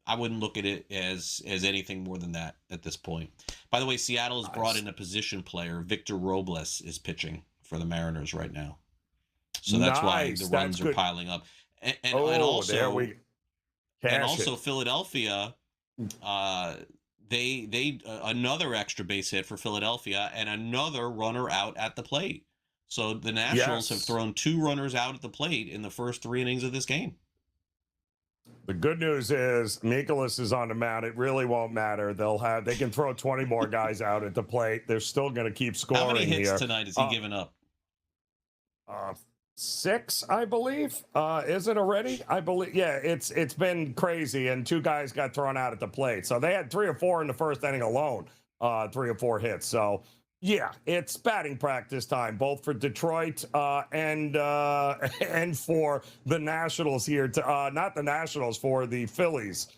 I wouldn't look at it as anything more than that at this point. By the way, Seattle has brought in a position player. Victor Robles is pitching for the Mariners right now. So that's why the runs are piling up. And also, there we and also Philadelphia, they another extra base hit for Philadelphia and another runner out at the plate. So the Nationals have thrown 2 runners out at the plate in the first 3 innings of this game. The good news is Mikolas is on the mound. It really won't matter. They can throw 20 more guys out at the plate. They're still going to keep scoring. How many hits here tonight has he given up? 6, I believe. Is it already? I believe. Yeah, it's been crazy, and 2 guys got thrown out at the plate. So they had 3 or 4 in the first inning alone. 3 or 4 hits. So yeah, it's batting practice time, both for Detroit and for the Nationals here. Not the Nationals, for the Phillies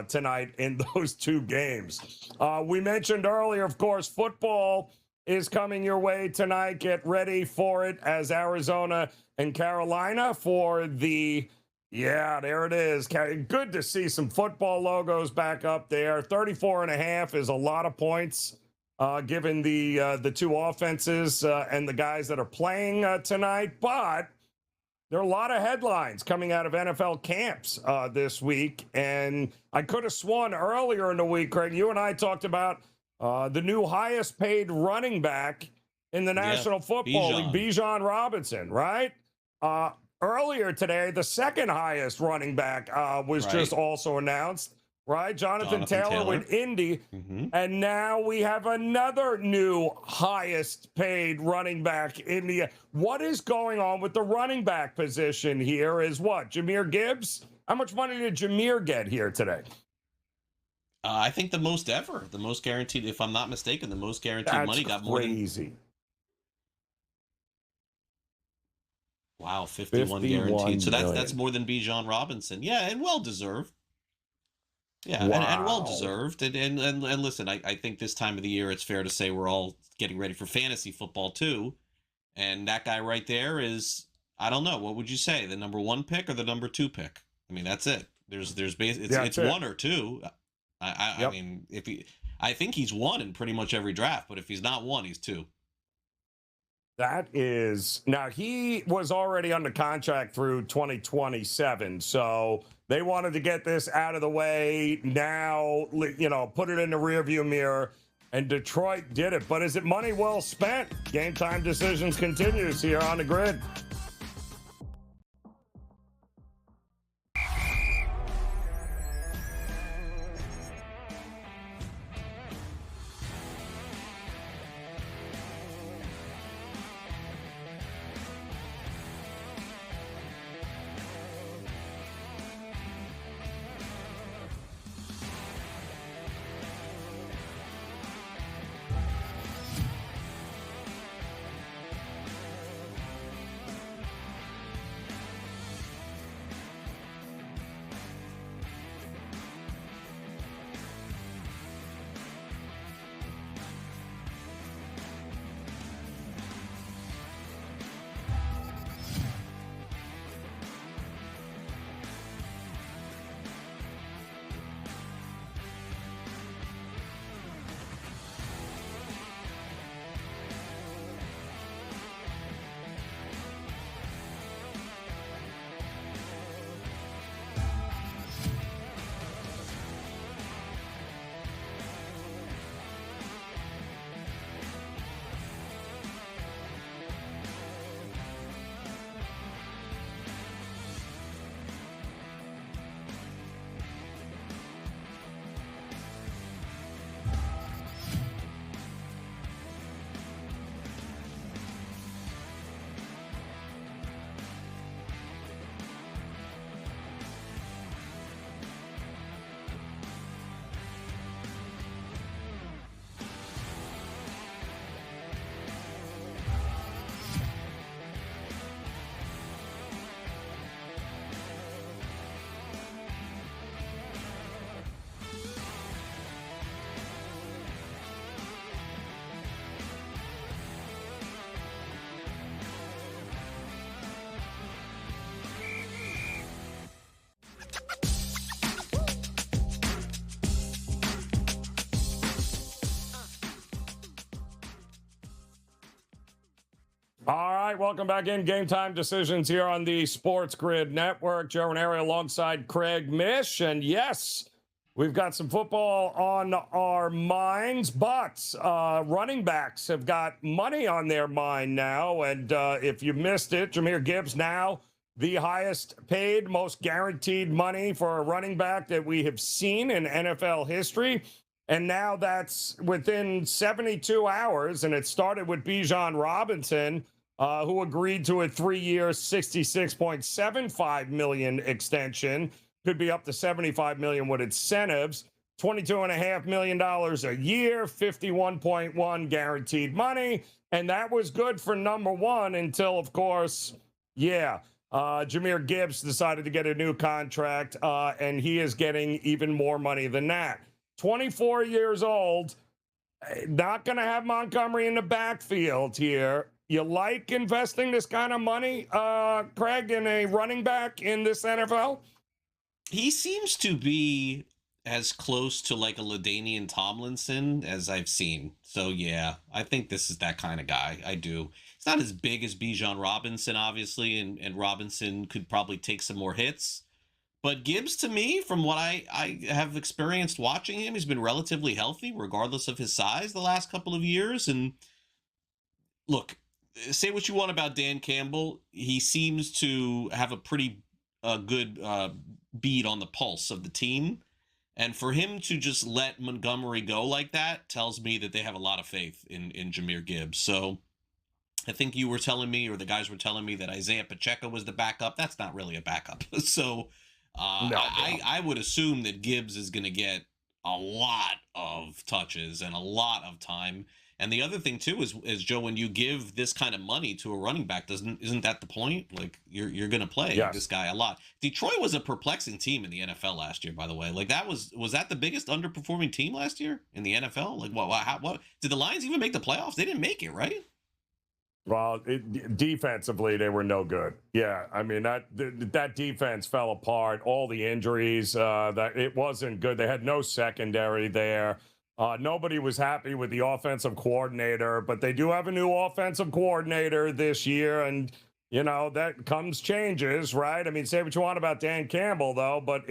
tonight in those 2 games. We mentioned earlier, of course, football is coming your way tonight. Get ready for it as Arizona and Carolina for the, there it is. Good to see some football logos back up there. 34.5 is a lot of points, given the 2 offenses and the guys that are playing tonight. But there are a lot of headlines coming out of NFL camps this week. And I could have sworn earlier in the week, Craig, you and I talked about the new highest paid running back in the National Football League, Bijan Robinson, right? Earlier today, the second highest running back was just also announced, right? Jonathan Taylor with Indy. Mm-hmm. And now we have another new highest paid running back in the. What is going on with the running back position here is what? Jahmyr Gibbs? How much money did Jahmyr get here today? I think the most ever, the most guaranteed, if I'm not mistaken, the most guaranteed money got more than. Crazy. Wow, 51 guaranteed. So that's more than Bijan Robinson. Yeah, and well deserved. Yeah, wow. and well deserved. And listen, I think this time of the year, it's fair to say we're all getting ready for fantasy football too. And that guy right there is, I don't know, what would you say, the number 1 pick or the number 2 pick? I mean, that's it. It's 1 or 2. I mean, I think he's 1 in pretty much every draft, but if he's not 1, he's 2. That is, now he was already under contract through 2027, so they wanted to get this out of the way now, put it in the rearview mirror, and Detroit did it. But is it money well spent? Game Time Decisions continues here on the Grid. right, welcome back in. Game Time Decisions here on the Sports Grid Network. Joe Raineri alongside Craig Mish. And yes, we've got some football on our minds, but running backs have got money on their mind now. And if you missed it, Jahmyr Gibbs now the highest paid, most guaranteed money for a running back that we have seen in NFL history. And now that's within 72 hours. And it started with Bijan Robinson, who agreed to a 3-year, $66.75 million extension. Could be up to $75 million with incentives. $22.5 million a year, 51.1 guaranteed money. And that was good for number one until, of course, Jahmyr Gibbs decided to get a new contract, and he is getting even more money than that. 24 years old, not going to have Montgomery in the backfield here. You like investing this kind of money, Craig, in a running back in this NFL? He seems to be as close to like a LaDainian Tomlinson as I've seen. So, yeah, I think this is that kind of guy. I do. It's not as big as Bijan Robinson, obviously, and Robinson could probably take some more hits. But Gibbs, to me, from what I have experienced watching him, he's been relatively healthy, regardless of his size, the last couple of years. And look, say what you want about Dan Campbell, he seems to have a pretty good beat on the pulse of the team. And for him to just let Montgomery go like that tells me that they have a lot of faith in Jahmyr Gibbs. So I think you were telling me, or the guys were telling me, that Isaiah Pacheco was the backup. That's not really a backup. So I would assume that Gibbs is going to get a lot of touches and a lot of time. And the other thing too is Joe, when you give this kind of money to a running back, isn't that the point? Like you're going to play this guy a lot. Detroit was a perplexing team in the NFL last year, by the way. Like was that the biggest underperforming team last year in the NFL? Like what did the Lions even make the playoffs? They didn't make it, right? Well, defensively, they were no good. Yeah, I mean, that defense fell apart. All the injuries, that it wasn't good. They had no secondary there. Nobody was happy with the offensive coordinator, but they do have a new offensive coordinator this year, and, you know, that comes changes, right? I mean, say what you want about Dan Campbell, though, but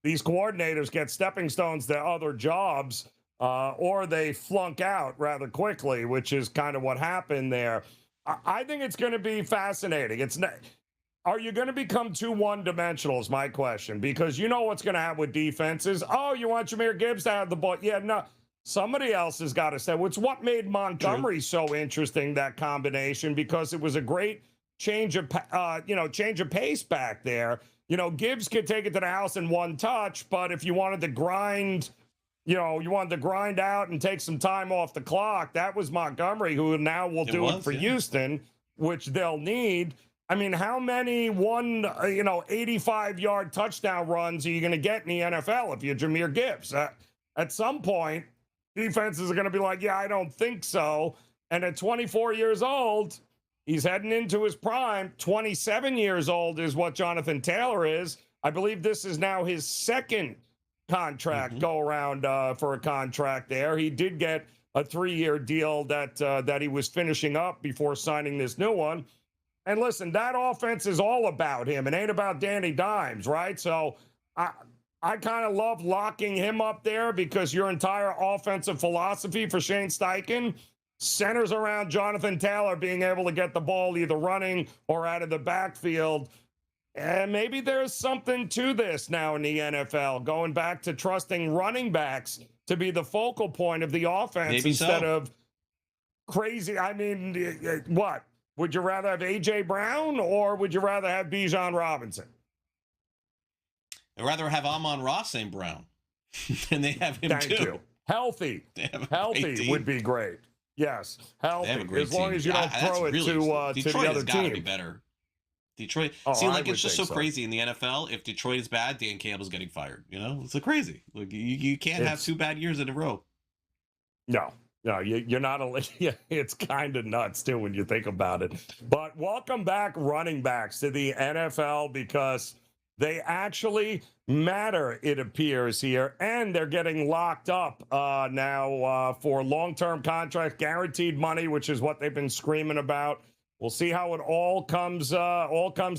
these coordinators get stepping stones to other jobs, or they flunk out rather quickly, which is kind of what happened there. I think it's going to be fascinating. Are you going to become too one-dimensional is my question, because you know what's going to happen with defenses. Oh, you want Jahmyr Gibbs to have the ball? Yeah, no. Somebody else has got to say. It's what made Montgomery so interesting, that combination, because it was a great change of pace back there. You know, Gibbs could take it to the house in one touch, but if you wanted to grind out and take some time off the clock, that was Montgomery, who now will do it for Houston, which they'll need. I mean, how many 85-yard touchdown runs are you going to get in the NFL if you're Jahmyr Gibbs? At some point, defenses are going to be like, yeah, I don't think so. And at 24 years old, he's heading into his prime. 27 years old is what Jonathan Taylor is. I believe this is now his second contract go around for a contract there. He did get a 3-year deal that he was finishing up before signing this new one. And listen, that offense is all about him. It ain't about Danny Dimes, right? So I kind of love locking him up there, because your entire offensive philosophy for Shane Steichen centers around Jonathan Taylor being able to get the ball either running or out of the backfield. And maybe there's something to this now in the NFL, going back to trusting running backs to be the focal point of the offense instead of crazy. I mean, what? Would you rather have A.J. Brown, or would you rather have Bijan Robinson? I'd rather have Amon-Ra St. Brown. And they have him too. Thank you. Healthy would be great. Yes, healthy. As long as you don't throw it to the other team. Detroit has got to be better. Detroit. It's just so crazy in the NFL. If Detroit is bad, Dan Campbell's getting fired. You know, it's so crazy. Like you can't have 2 bad years in a row. No, you're not. It's kind of nuts too when you think about it. But welcome back, running backs, to the NFL, because they actually matter, it appears here, and they're getting locked up now for long-term contracts, guaranteed money, which is what they've been screaming about. We'll see how it all comes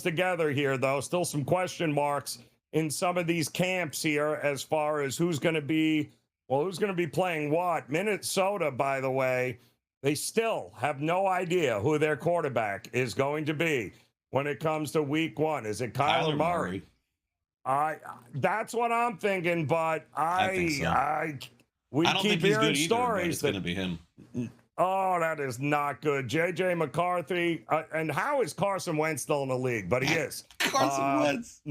together here, though. Still some question marks in some of these camps here as far as who's going to be playing what. Minnesota, by the way, they still have no idea who their quarterback is going to be when it comes to week 1. Is it Kyler Murray? That's what I'm thinking, but I don't keep think he's hearing good stories either, it's going to be him. Oh, that is not good. J.J. McCarthy. And how is Carson Wentz still in the league? But he is. Carson Wentz.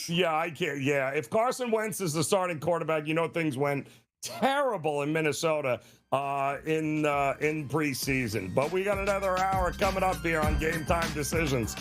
Yeah, I can't. Yeah, if Carson Wentz is the starting quarterback, things went terrible in Minnesota in preseason. But we got another hour coming up here on Game Time Decisions.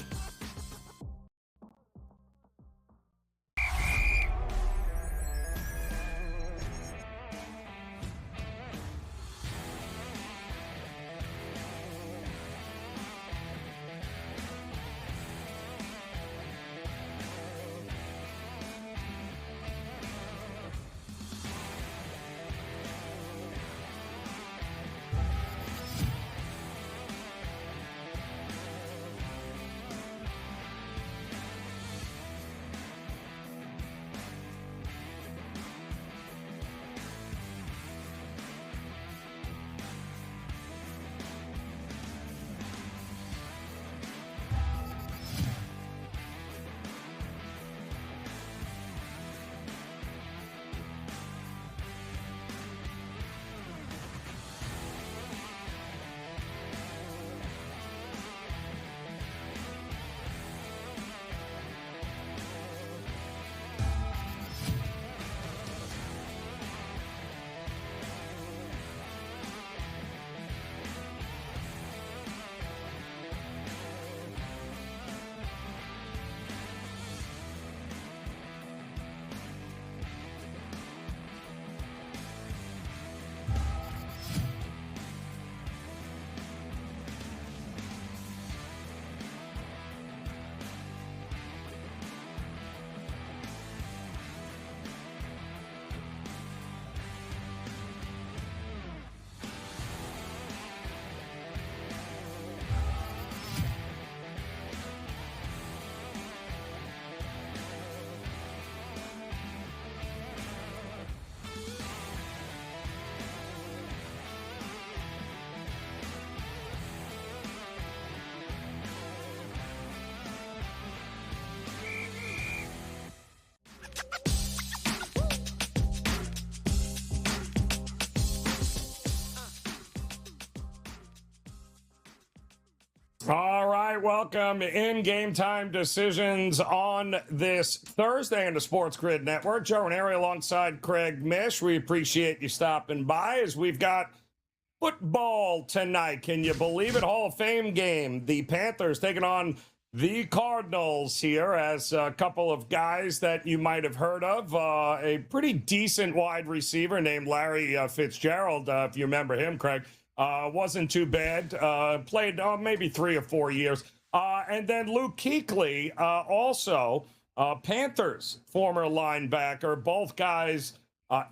All right, welcome in Game Time Decisions on this Thursday on the SportsGrid Network. Joe Raineri alongside Craig Mish. We appreciate you stopping by as we've got football tonight. Can you believe it? Hall of Fame game. The Panthers taking on the Cardinals here as a couple of guys that you might have heard of. A pretty decent wide receiver named Larry Fitzgerald, if you remember him, Craig. Wasn't too bad. Played maybe 3 or 4 years. And then Luke Kuechly, also Panthers former linebacker. Both guys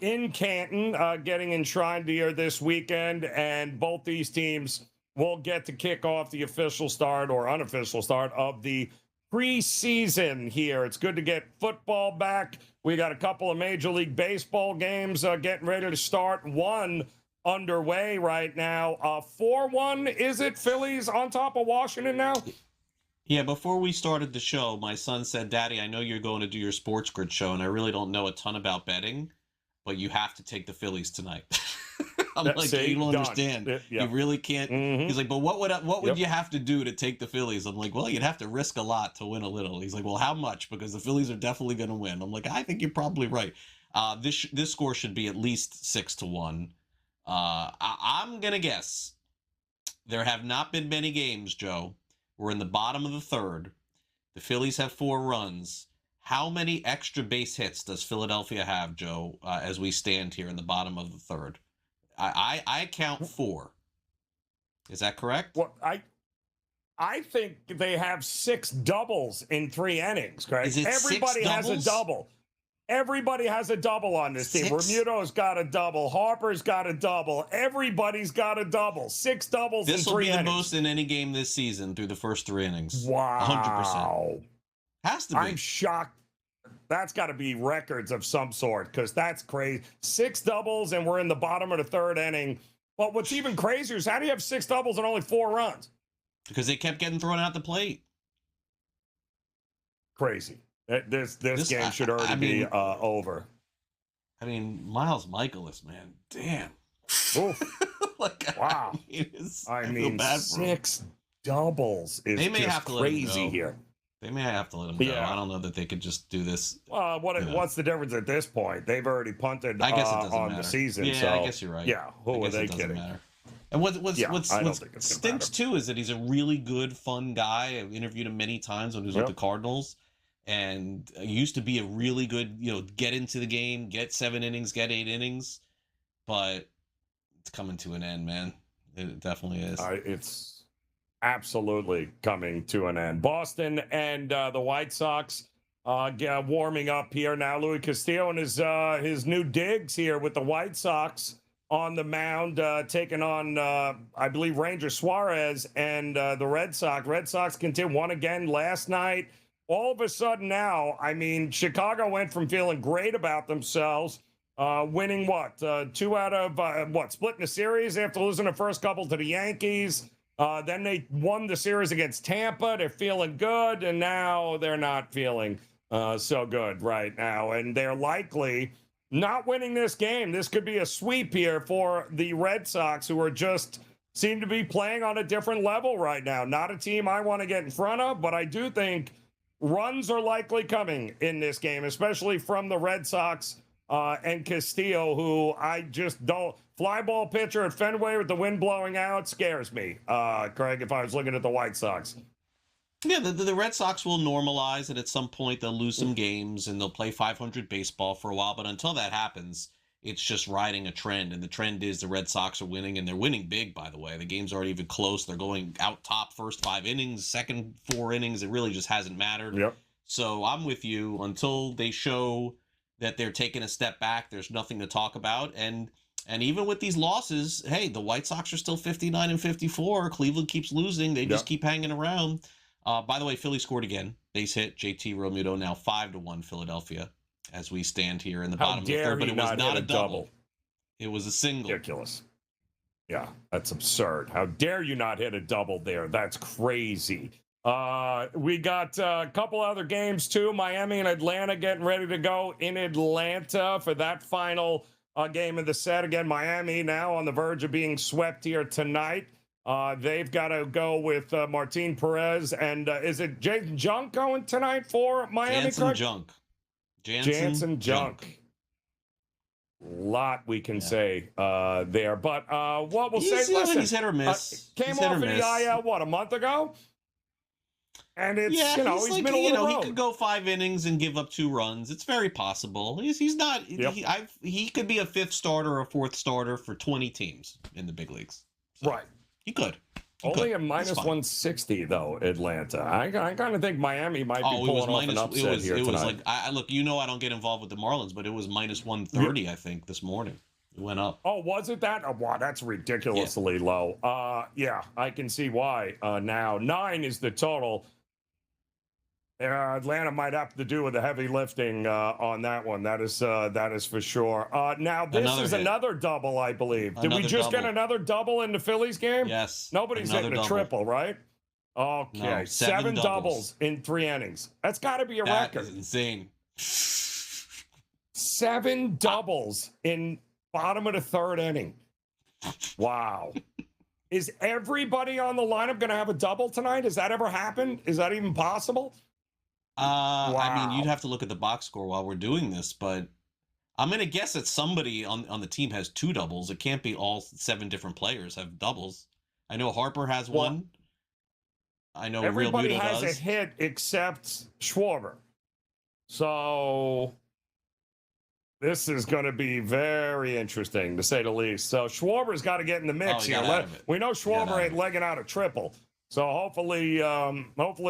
in Canton getting enshrined here this weekend. And both these teams will get to kick off the official start or unofficial start of the preseason here. It's good to get football back. We got a couple of Major League Baseball games getting ready to start. One underway right now. 4-1, is it? Phillies on top of Washington now? Yeah, before we started the show, my son said, Daddy, I know you're going to do your SportsGrid show, and I really don't know a ton about betting, but you have to take the Phillies tonight. I'm like, you don't understand. Yeah. You really can't. Mm-hmm. He's like, but what would you have to do to take the Phillies? I'm like, well, you'd have to risk a lot to win a little. He's like, well, how much? Because the Phillies are definitely going to win. I'm like, I think you're probably right. This score should be at least 6-1. I'm going to guess there have not been many games, Joe. We're in the bottom of the third. The Phillies have 4 runs. How many extra base hits does Philadelphia have, Joe, as we stand here in the bottom of the third? I count 4. Is that correct? Well, I think they have 6 doubles in 3 innings, Craig. Is it Everybody 6 has a doubles? double. Everybody has a double on this team. Six? Remuto's got a double. Harper's got a double. Everybody's got a double. 6 doubles in 3 innings. This will be the most in any game this season through the first 3 innings. Wow. 100%. Has to be. I'm shocked. That's got to be records of some sort because that's crazy. 6 doubles, and we're in the bottom of the 3rd inning. But what's even crazier is how do you have 6 doubles and only 4 runs? Because they kept getting thrown out the plate. Crazy. This game should already be over. I mean, Miles Michaelis, man. Damn. Wow. I mean, 6 doubles is they may just have to crazy let him go. here. They may have to let him go. Yeah. I don't know that they could just do this. What's the difference at this point? They've already punted I guess it doesn't on matter. the season. Yeah, so, I guess you're right. Yeah, who are they kidding? Matter. And what stinks too is that he's a really good, fun guy. I've interviewed him many times when he was with the Cardinals, and used to be a really good, get into the game, get 7 innings, get 8 innings, but it's coming to an end, man. It definitely is. It's absolutely coming to an end. Boston and the White Sox warming up here now. Luis Castillo and his new digs here with the White Sox on the mound, taking on, I believe, Ranger Suarez and the Red Sox. Red Sox continue, won again last night. All of a sudden now, I mean, Chicago went from feeling great about themselves, winning 2 out of, splitting the series after losing the first couple to the Yankees. Then they won the series against Tampa. They're feeling good, and now they're not feeling so good right now. And they're likely not winning this game. This could be a sweep here for the Red Sox, who are just seem to be playing on a different level right now. Not a team I want to get in front of, but I do think runs are likely coming in this game, especially from the Red Sox and Castillo, who I just don't. Fly ball pitcher at Fenway with the wind blowing out scares me, Craig, if I was looking at the White Sox. Yeah, the Red Sox will normalize, and at some point they'll lose some games, and they'll play 500 baseball for a while. But until that happens, it's just riding a trend, and the trend is the Red Sox are winning, and they're winning big, by the way. The games aren't even close. They're going out top first 5 innings, second 4 innings. It really just hasn't mattered. Yep. So I'm with you. Until they show that they're taking a step back, there's nothing to talk about. And even with these losses, hey, the White Sox are still 59 and 54. Cleveland keeps losing. They just keep hanging around. By the way, Philly scored again. Base hit, JT Realmuto, now 5-1 Philadelphia as we stand here in the bottom of the 3rd. But it was not a double. It was a single. Ridiculous. Yeah, that's absurd. How dare you not hit a double there? That's crazy. We got a couple other games, too. Miami and Atlanta getting ready to go in Atlanta for that final game of the set. Again, Miami now on the verge of being swept here tonight. They've got to go with Martin Perez. And is it Jansen Junk going tonight for Miami? Jansen Junk. Lot we can say there. But what we'll say, listen, he's hit or miss. Came off of the IL, a month ago? And it's, he's middle of the road. He could go 5 innings and give up 2 runs. It's very possible. He's not, he could be a 5th starter or a 4th starter for 20 teams in the big leagues. So right. He could. Only a minus 160, though, Atlanta. I kind of think Miami might be pulling off an upset here tonight. It was like, look, I don't get involved with the Marlins, but it was minus 130, I think, this morning. It went up. Oh, was it that? Oh, wow, that's ridiculously low. Yeah, I can see why now. 9 is the total. Atlanta might have to do with the heavy lifting on that one. That is for sure. Now, this is another double, I believe. Did we just get another double in the Phillies game? Yes. Nobody's hitting a triple, right? Okay. No, 7 doubles in 3 innings. That's got to be a record. That is insane. 7 doubles in bottom of the 3rd inning. Wow. Is everybody on the lineup going to have a double tonight? Has that ever happened? Is that even possible? Wow. I mean, you'd have to look at the box score while we're doing this, but I'm going to guess that somebody on the team has 2 doubles. It can't be all 7 different players have doubles. I know Harper has 1. I know everybody Realmuto has does. a hit except Schwarber. So this is going to be very interesting, to say the least. So Schwarber's got to get in the mix here. We know Schwarber ain't legging out a triple. So hopefully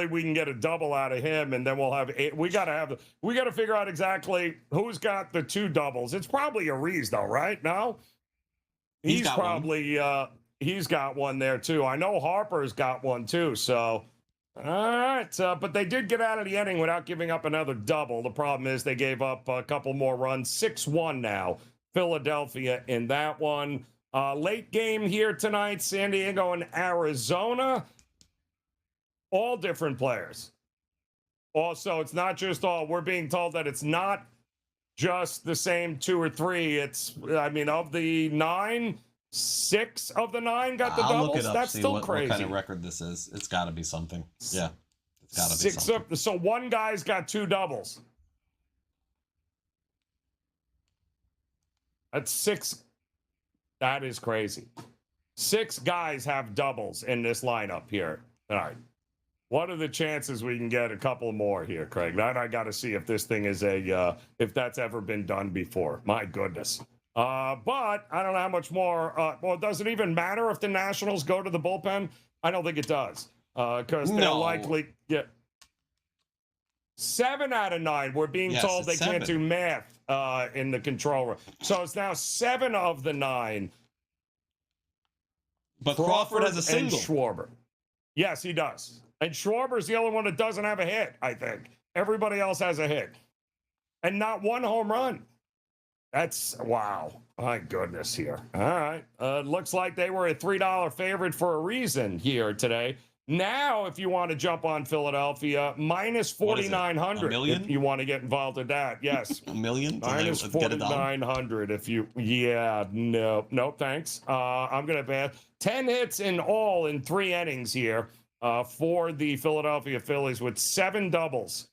we can get a double out of him, and then we'll have eight. We got to figure out exactly who's got the two doubles. It's probably Ariz though, right? No, he's got one there too. I know Harper's got one too. So all right, but they did get out of the inning without giving up another double. The problem is they gave up a couple more runs. 6-1 now, Philadelphia in that one. Late game here tonight, San Diego and Arizona. All different players. Also, it's not just all. We're being told that it's not just the same 2 or 3. It's, I mean, of the 9, 6 of the 9 got the doubles. Look it up, That's see still crazy. What kind of record this is. It's got to be something. Yeah, it's got to be 6 something. So one guy's got 2 doubles. That's 6. That is crazy. 6 guys have doubles in this lineup here. All right. What are the chances we can get a couple more here, Craig? That I got to see if this thing is if that's ever been done before. My goodness. But I don't know how much more. Well, does it even matter if the Nationals go to the bullpen? I don't think it does. Because they'll likely get 7 out of 9. We're being told they can't do math in the control room. So it's now 7 of the 9. But Crawford has a single. And Schwarber. Yes, he does. And Schwarber's the only one that doesn't have a hit, I think. Everybody else has a hit. And not one home run. That's, wow. My goodness here. All right. Looks like they were a $3 favorite for a reason here today. Now, if you want to jump on Philadelphia, minus 4,900. $1 million? If you want to get involved in that, yes. $1 million? Minus 4,900 if you, no, thanks. I'm going to bet 10 hits in all in 3 innings here for the Philadelphia Phillies with 7 doubles.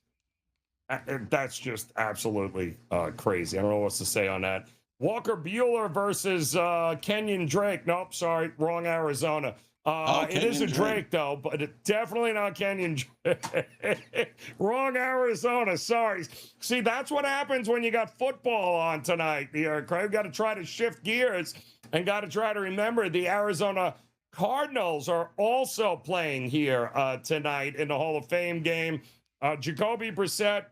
That's just absolutely crazy. I don't know what to say on that. Walker Buehler versus Kenyon Drake. Nope, sorry, wrong Arizona. It is a Drake, though, but it's definitely not Kenyon Drake. Wrong Arizona, sorry. See, that's what happens when you got football on tonight. Craig, got to try to shift gears and got to try to remember the Arizona Cardinals are also playing here tonight in the Hall of Fame game. Jacoby Brissett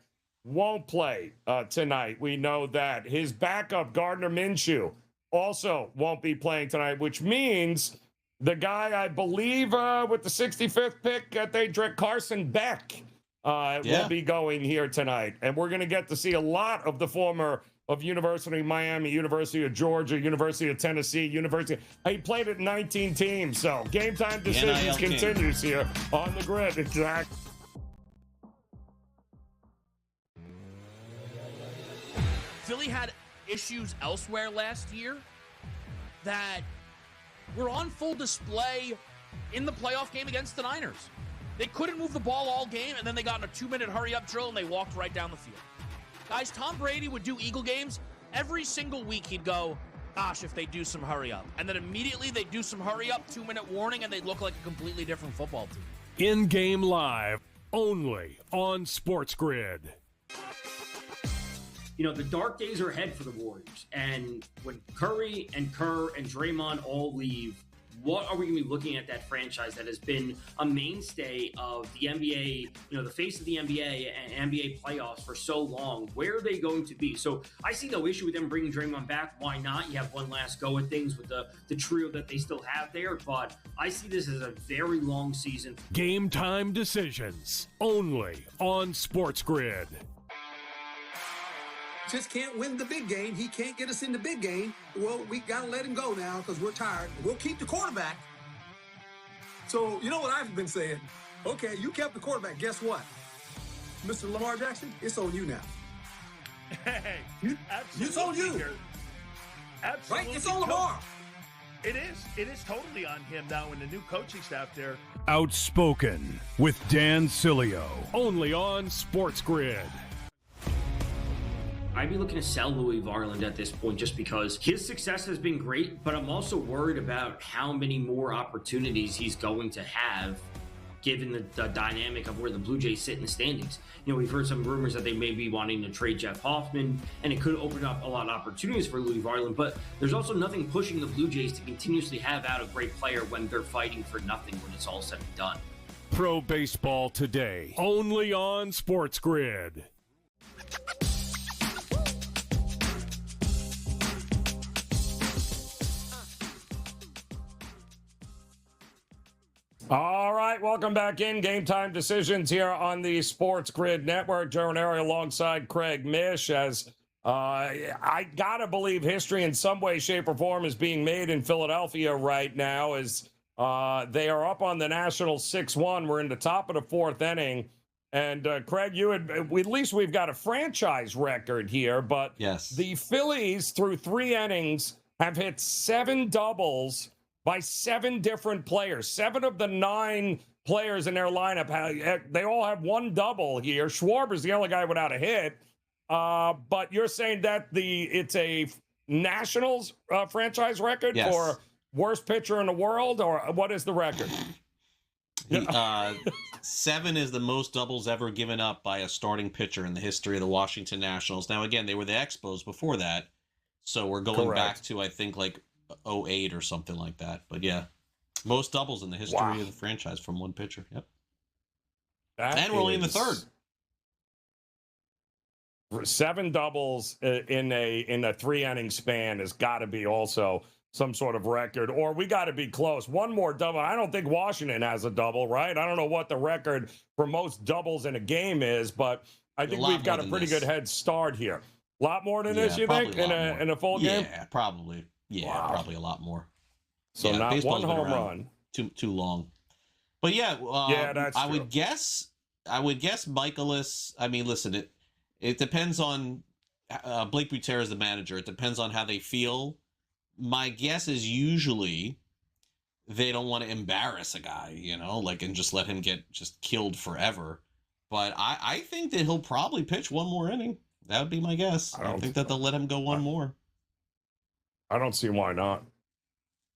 won't play tonight. We know that. His backup, Gardner Minshew, also won't be playing tonight, which means the guy, I believe, with the 65th pick, they direct Carson Beck will be going here tonight. And we're going to get to see a lot of the former of University of Miami, University of Georgia, University of Tennessee, he played at 19 teams. So Game Time Decisions continues here on the grid. Exactly. Philly had issues elsewhere last year that were on full display in the playoff game against the Niners. They couldn't move the ball all game, and then they got in a 2-minute hurry-up drill, and they walked right down the field. Guys, Tom Brady would do Eagle games. Every single week he'd go, gosh, if they do some hurry-up. And then immediately they'd do some hurry-up, 2-minute warning, and they'd look like a completely different football team. In-game live, only on SportsGrid. You know, the dark days are ahead for the Warriors. And when Curry and Kerr and Draymond all leave, what are we going to be looking at that franchise that has been a mainstay of the NBA, you know, the face of the NBA and NBA playoffs for so long? Where are they going to be? So I see no issue with them bringing Draymond back. Why not? You have one last go at things with the trio that they still have there. But I see this as a very long season. Game Time Decisions, only on SportsGrid. Just can't win the big game. He can't get us in the big game. Well, we got to let him go now because we're tired. We'll keep the quarterback. So, you know what I've been saying? Okay, you kept the quarterback. Guess what? Mr. Lamar Jackson, it's on you now. Hey, It's on you. Absolutely. Right? It's on Lamar. It is totally on him now and the new coaching staff there. Outspoken with Dan Cilio, only on SportsGrid. I'd be looking to sell Louis Varland at this point just because his success has been great, but I'm also worried about how many more opportunities he's going to have given the dynamic of where the Blue Jays sit in the standings. We've heard some rumors that they may be wanting to trade Jeff Hoffman, and it could open up a lot of opportunities for Louis Varland, but there's also nothing pushing the Blue Jays to continuously have out a great player when they're fighting for nothing when it's all said and done. Pro Baseball Today, only on SportsGrid. All right, welcome back in. Game Time Decisions here on the SportsGrid Network. Joe Raineri alongside Craig Mish. As I gotta believe history in some way, shape, or form is being made in Philadelphia right now as they are up on the Nationals 6-1. We're in the top of the fourth inning. And Craig, at least we've got a franchise record here, but yes, the Phillies through 3 innings have hit 7 doubles by 7 different players. 7 of the 9 players in their lineup, they all have 1 double here. Schwarber's the only guy without a hit. But you're saying that it's a Nationals franchise record for worst pitcher in the world, or what is the record? 7 is the most doubles ever given up by a starting pitcher in the history of the Washington Nationals. Now, again, they were the Expos before that, so we're going back to, I think, like 08 or something like that. But yeah, most doubles in the history of the franchise from one pitcher. Yep. And we're only in the third. 7 doubles in a 3-inning span has got to be also some sort of record, or we got to be close. 1 more double. I don't think Washington has a double, right? I don't know what the record for most doubles in a game is, but I think we've got a pretty good head start here. A lot more than this, you think, in a full game? Yeah, probably. Yeah, probably a lot more. So not 1 home run. Too long. But yeah, that's I true. would guess Michaelis. I mean, listen, it depends on Blake Buter is the manager. It depends on how they feel. My guess is usually they don't want to embarrass a guy, and just let him get just killed forever. But I think that he'll probably pitch 1 more inning. That would be my guess. I think that they'll let him go 1 more. I don't see why not.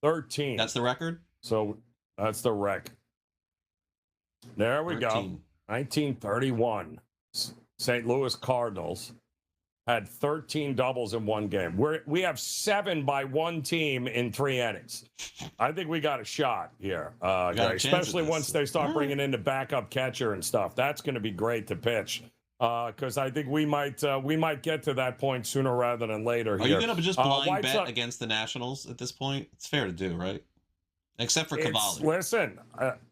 13. That's the record? So that's the record. There we 13. go. 1931. St. Louis Cardinals had 13 doubles in 1 game. We have 7 by 1 team in 3 innings. I think we got a shot here, especially once they start bringing in the backup catcher and stuff. That's going to be great to pitch. Because I think we might get to that point sooner rather than later. Are you going to just blind bet against the Nationals at this point? It's fair to do, right? Except for Cavalli. Listen,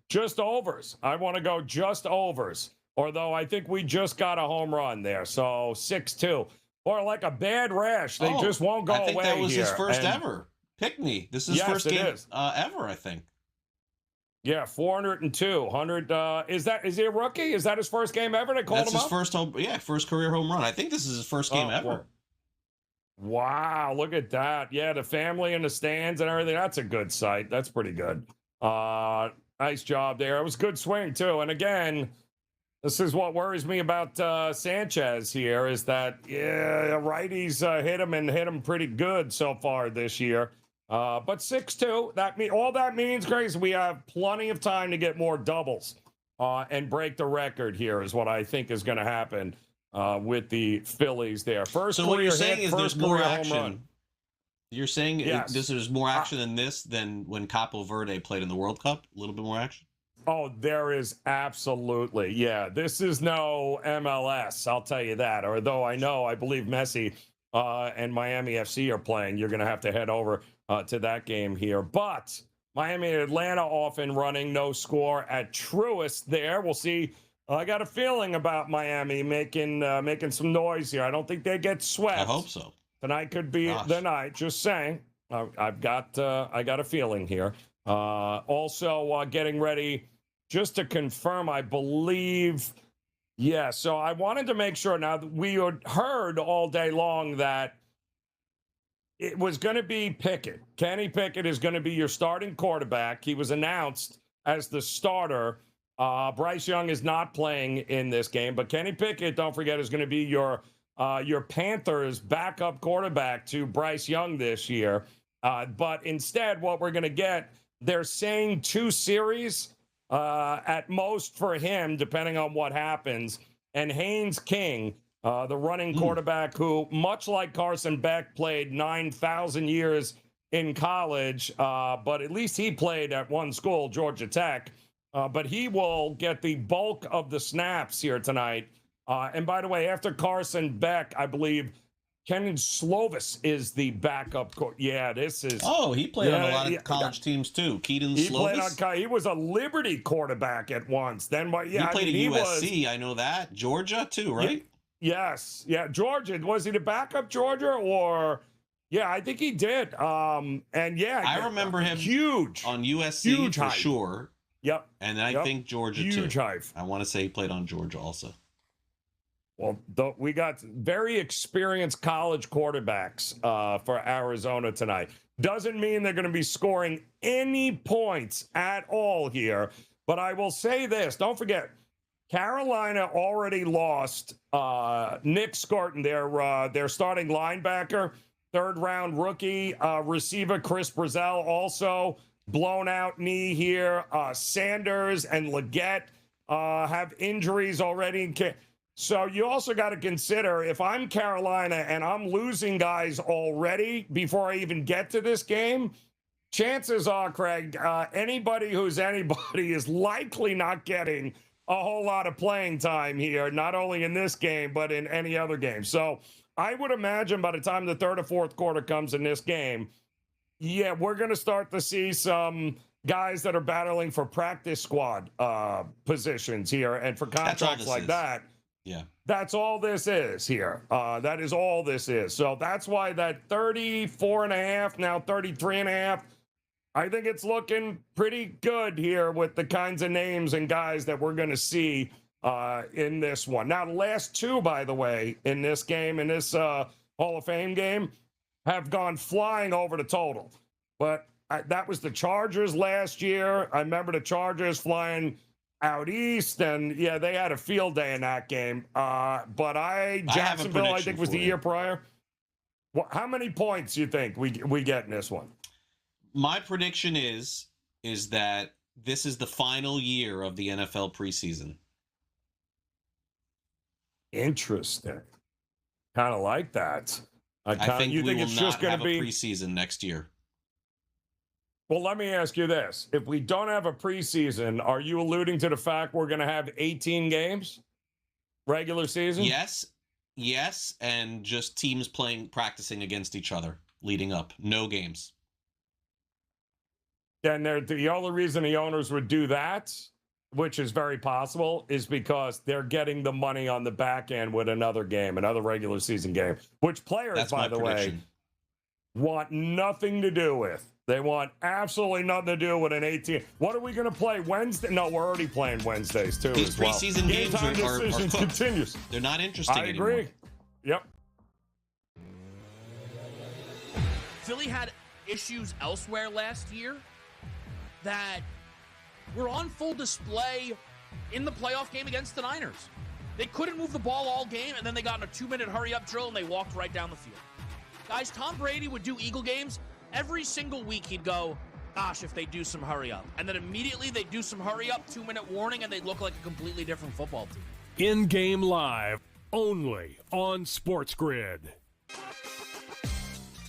just overs. I want to go just overs. Although I think we just got a home run there, so 6-2. Or like a bad rash, they just won't go away. I think that was his first and ever. Pickney. This is his first game ever, I think. Yeah, 402, 100. Is he a rookie? Is that his first game ever? They called him up? First career home run. I think this is his first game ever. Wow, look at that. Yeah, the family in the stands and everything. That's a good sight. That's pretty good. Nice job there. It was a good swing, too. And again, this is what worries me about Sanchez here is that, righties hit him pretty good so far this year. But 6-2, all that means, Grace, we have plenty of time to get more doubles and break the record here is what I think is going to happen with the Phillies there. So what you're saying is there's more action. You're saying there's more action in this than when Capo Verde played in the World Cup? A little bit more action? Oh, there is absolutely. Yeah, this is no MLS, I'll tell you that. Although I believe Messi and Miami FC are playing. You're going to have to head over to that game here. But Miami and Atlanta off and running, no score at Truist there. We'll see. I got a feeling about Miami making some noise here. I don't think they get swept. I hope so. Tonight could be the night. Just saying. I got a feeling here. Also getting ready, just to confirm, I believe. Yeah, so I wanted to make sure. Now, we had heard all day long that it was going to be Pickett. Kenny Pickett is going to be your starting quarterback. He was announced as the starter. Bryce Young is not playing in this game, but Kenny Pickett, don't forget, is going to be your Panthers' backup quarterback to Bryce Young this year. But instead, what we're going to get, they're saying 2 series. at most for him, depending on what happens. And Haynes King, the running quarterback who, much like Carson Beck, played 9,000 years in college, but at least he played at one school, Georgia Tech. But he will get the bulk of the snaps here tonight. And by the way, after Carson Beck, I believe Kenan Slovis is the backup. Yeah, this is. Oh, he played on a lot of college teams too. Keaton Slovis. He was a Liberty quarterback at once. Then, he played at USC. I know that. Georgia too, right? Yes. Yeah, Georgia. Was he the backup Georgia or? Yeah, I think he did. And yeah, I remember him huge on USC huge for hype. sure. Yep. And I think Georgia too. Huge hype. I want to say he played on Georgia also. Well, we got very experienced college quarterbacks for Arizona tonight. Doesn't mean they're going to be scoring any points at all here. But I will say this. Don't forget, Carolina already lost Nick Scarton, their starting linebacker, third-round rookie, receiver Chris Brazzell, also blown out knee here. Sanders and Leggett have injuries already. So you also got to consider, if I'm Carolina and I'm losing guys already before I even get to this game, chances are, Craig, anybody who's anybody is likely not getting a whole lot of playing time here, not only in this game, but in any other game. So I would imagine by the time the third or fourth quarter comes in this game, yeah, we're going to start to see some guys that are battling for practice squad positions here and for contracts like that. Yeah. That's all this is here. That is all this is. So that's why that 34.5, now 33.5, I think it's looking pretty good here with the kinds of names and guys that we're going to see in this one. Now, the last two, by the way, in this game, in this Hall of Fame game, have gone flying over the total. But that was the Chargers last year. I remember the Chargers flying out east, and yeah, they had a field day in that game. But Jacksonville, I think, was the year prior. How many points do you think we get in this one? My prediction is that this is the final year of the NFL preseason. Interesting. Kind of like that. I think we will not have a preseason next year. Well, let me ask you this. If we don't have a preseason, are you alluding to the fact we're going to have 18 games? Regular season? Yes, and just teams practicing against each other leading up. No games. And the only reason the owners would do that, which is very possible, is because they're getting the money on the back end with another game, another regular season game, which players, by the way, want nothing to do with. They want absolutely nothing to do with an 18. What are we going to play Wednesday? No, we're already playing Wednesdays too. These preseason games are continues. They're not interesting anymore. I agree. Yep. Philly had issues elsewhere last year that were on full display in the playoff game against the Niners. They couldn't move the ball all game, and then they got in a 2-minute hurry-up drill, and they walked right down the field. Guys, Tom Brady would do Eagle games. Every single week he'd go, gosh, if they do some hurry-up. And then immediately they'd do some hurry-up, 2-minute warning, and they'd look like a completely different football team. In-game live, only on SportsGrid.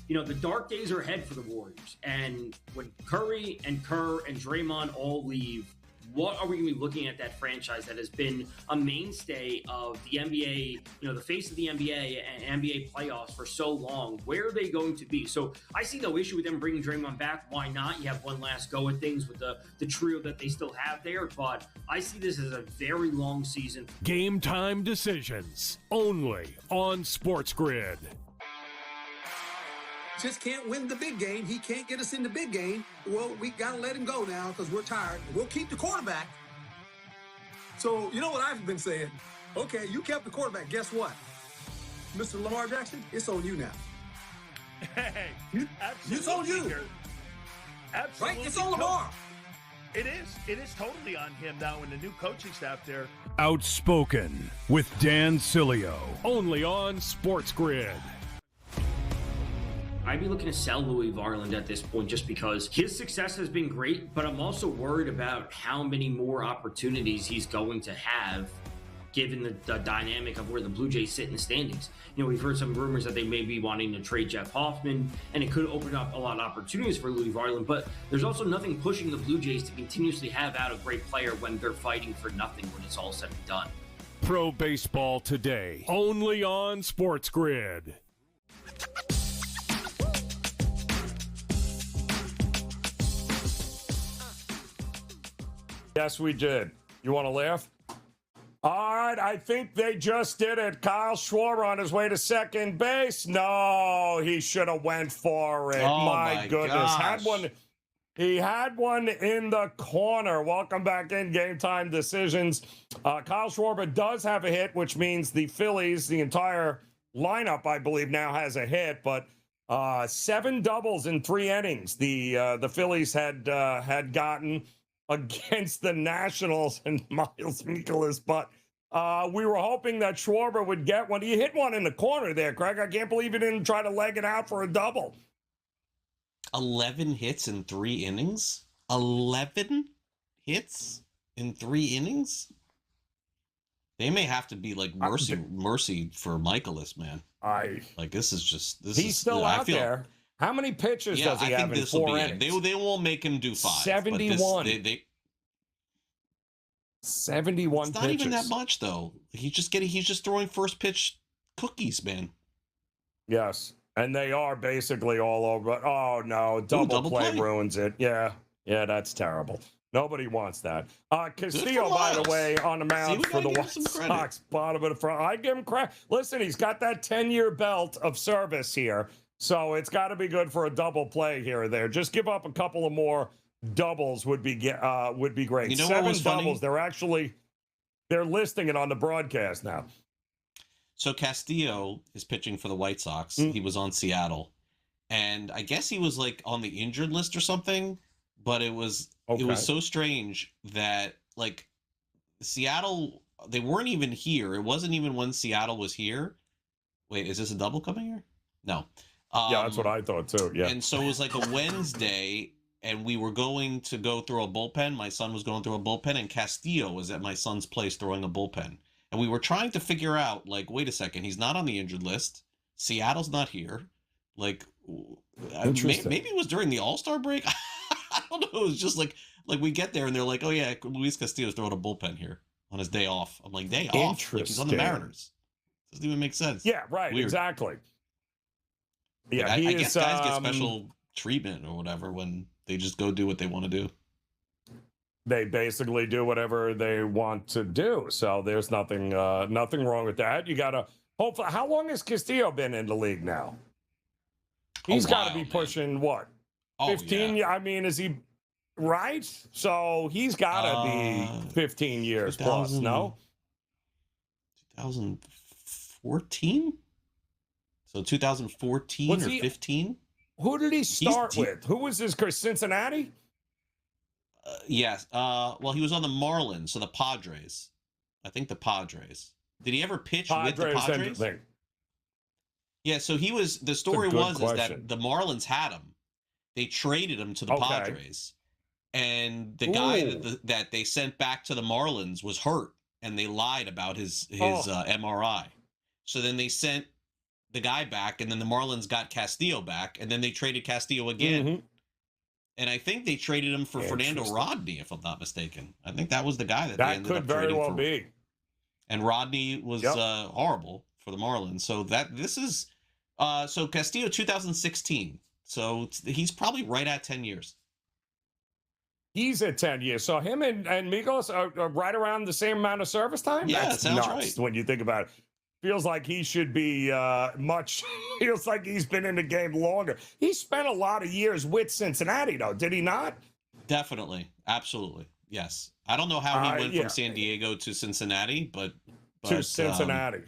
You know, the dark days are ahead for the Warriors. And when Curry and Kerr and Draymond all leave, what are we going to be looking at that franchise that has been a mainstay of the NBA, you know, the face of the NBA and NBA playoffs for so long? Where are they going to be? So I see no issue with them bringing Draymond back. Why not? You have one last go at things with the trio that they still have there. But I see this as a very long season. Game time decisions only on SportsGrid. Just can't win the big game. He can't get us in the big game. Well, we got to let him go now because we're tired. We'll keep the quarterback. So, you know what I've been saying? Okay, you kept the quarterback. Guess what? Mr. Lamar Jackson, it's on you now. Hey, It's on you. Absolutely. Right? It's on Lamar. It is totally on him now and the new coaching staff there. Outspoken with Dan Cilio, only on SportsGrid. I'd be looking to sell Louis Varland at this point just because his success has been great, but I'm also worried about how many more opportunities he's going to have given the dynamic of where the Blue Jays sit in the standings. You know, we've heard some rumors that they may be wanting to trade Jeff Hoffman, and it could open up a lot of opportunities for Louis Varland, but there's also nothing pushing the Blue Jays to continuously have out a great player when they're fighting for nothing when it's all said and done. Pro Baseball Today, only on SportsGrid. Yes, we did. You want to laugh? All right, I think they just did it. Kyle Schwarber on his way to second base. No, he should have went for it. Oh, my goodness. gosh. He had one in the corner. Welcome back in Game Time Decisions. Kyle Schwarber does have a hit, which means the Phillies, the entire lineup, I believe, now has a hit. But 7 doubles in 3 innings the Phillies had gotten against the Nationals and Miles Mikolas. But we were hoping that Schwarber would get one. He hit one in the corner there, Craig. I can't believe he didn't try to leg it out for a double. 11 hits in 3 innings? 11 hits in 3 innings? They may have to be like mercy for Michaelis, man. This is he's still out there. How many pitches does he have in 4 innings? They won't make him do 5. 71. 71 it's not pitches. even that much, though. He's just throwing first pitch cookies, man. Yes. And they are basically all over. Oh, no. Double play ruins it. Yeah. Yeah, that's terrible. Nobody wants that. Castillo, by the way, on the mound for the White Sox. Bottom of the front. I give him credit. Listen, he's got that 10-year belt of service here. So it's got to be good for a double play here or there. Just give up a couple of more doubles would be great. You know 7 what was doubles. funny? They're listing it on the broadcast now. So Castillo is pitching for the White Sox. He was on Seattle, and I guess he was like on the injured list or something. But it was so strange that like Seattle, they weren't even here. It wasn't even when Seattle was here. Wait, is this a double coming here? No. Yeah, that's what I thought too. Yeah. And so it was like a Wednesday, and we were going to go through a bullpen. My son was going through a bullpen, and Castillo was at my son's place throwing a bullpen. And we were trying to figure out, like, wait a second, he's not on the injured list. Seattle's not here. Like, maybe it was during the All-Star break. I don't know. It was just like we get there and they're like, oh yeah, Luis Castillo's throwing a bullpen here on his day off. I'm like, day off? Like, he's on the Mariners. Doesn't even make sense. Yeah, right. Weird. Exactly. Yeah, I guess guys get special treatment or whatever when they just go do what they want to do. They basically do whatever they want to do. So there's nothing wrong with that. You got to hopefully. How long has Castillo been in the league now? He's got to be pushing what? 15? Yeah. I mean, is he right? So he's got to be 15 years plus, no? 2014? So 2014 or 15? Who did he start with? Who was his Cincinnati? Yes. Well, he was on the Marlins, so the Padres. I think the Padres. Did he ever pitch with the Padres? Yeah, so he was. The story was is that the Marlins had him. They traded him to the Padres, and the guy that they sent back to the Marlins was hurt, and they lied about his MRI. So then they sent the guy back, and then the Marlins got Castillo back, and then they traded Castillo again. Mm-hmm. And I think they traded him for Fernando Rodney, if I'm not mistaken. I think that was the guy that they ended up trading for. That could very well be. And Rodney was horrible for the Marlins. So this is so Castillo 2016. So he's probably right at 10 years. He's at 10 years. So him and Mikolas are right around the same amount of service time? Yeah, that sounds nuts right. When you think about it. Feels like he should be feels like he's been in the game longer. He spent a lot of years with Cincinnati, though, did he not? Definitely. Absolutely. Yes. I don't know how he went from San Diego to Cincinnati, but to Cincinnati.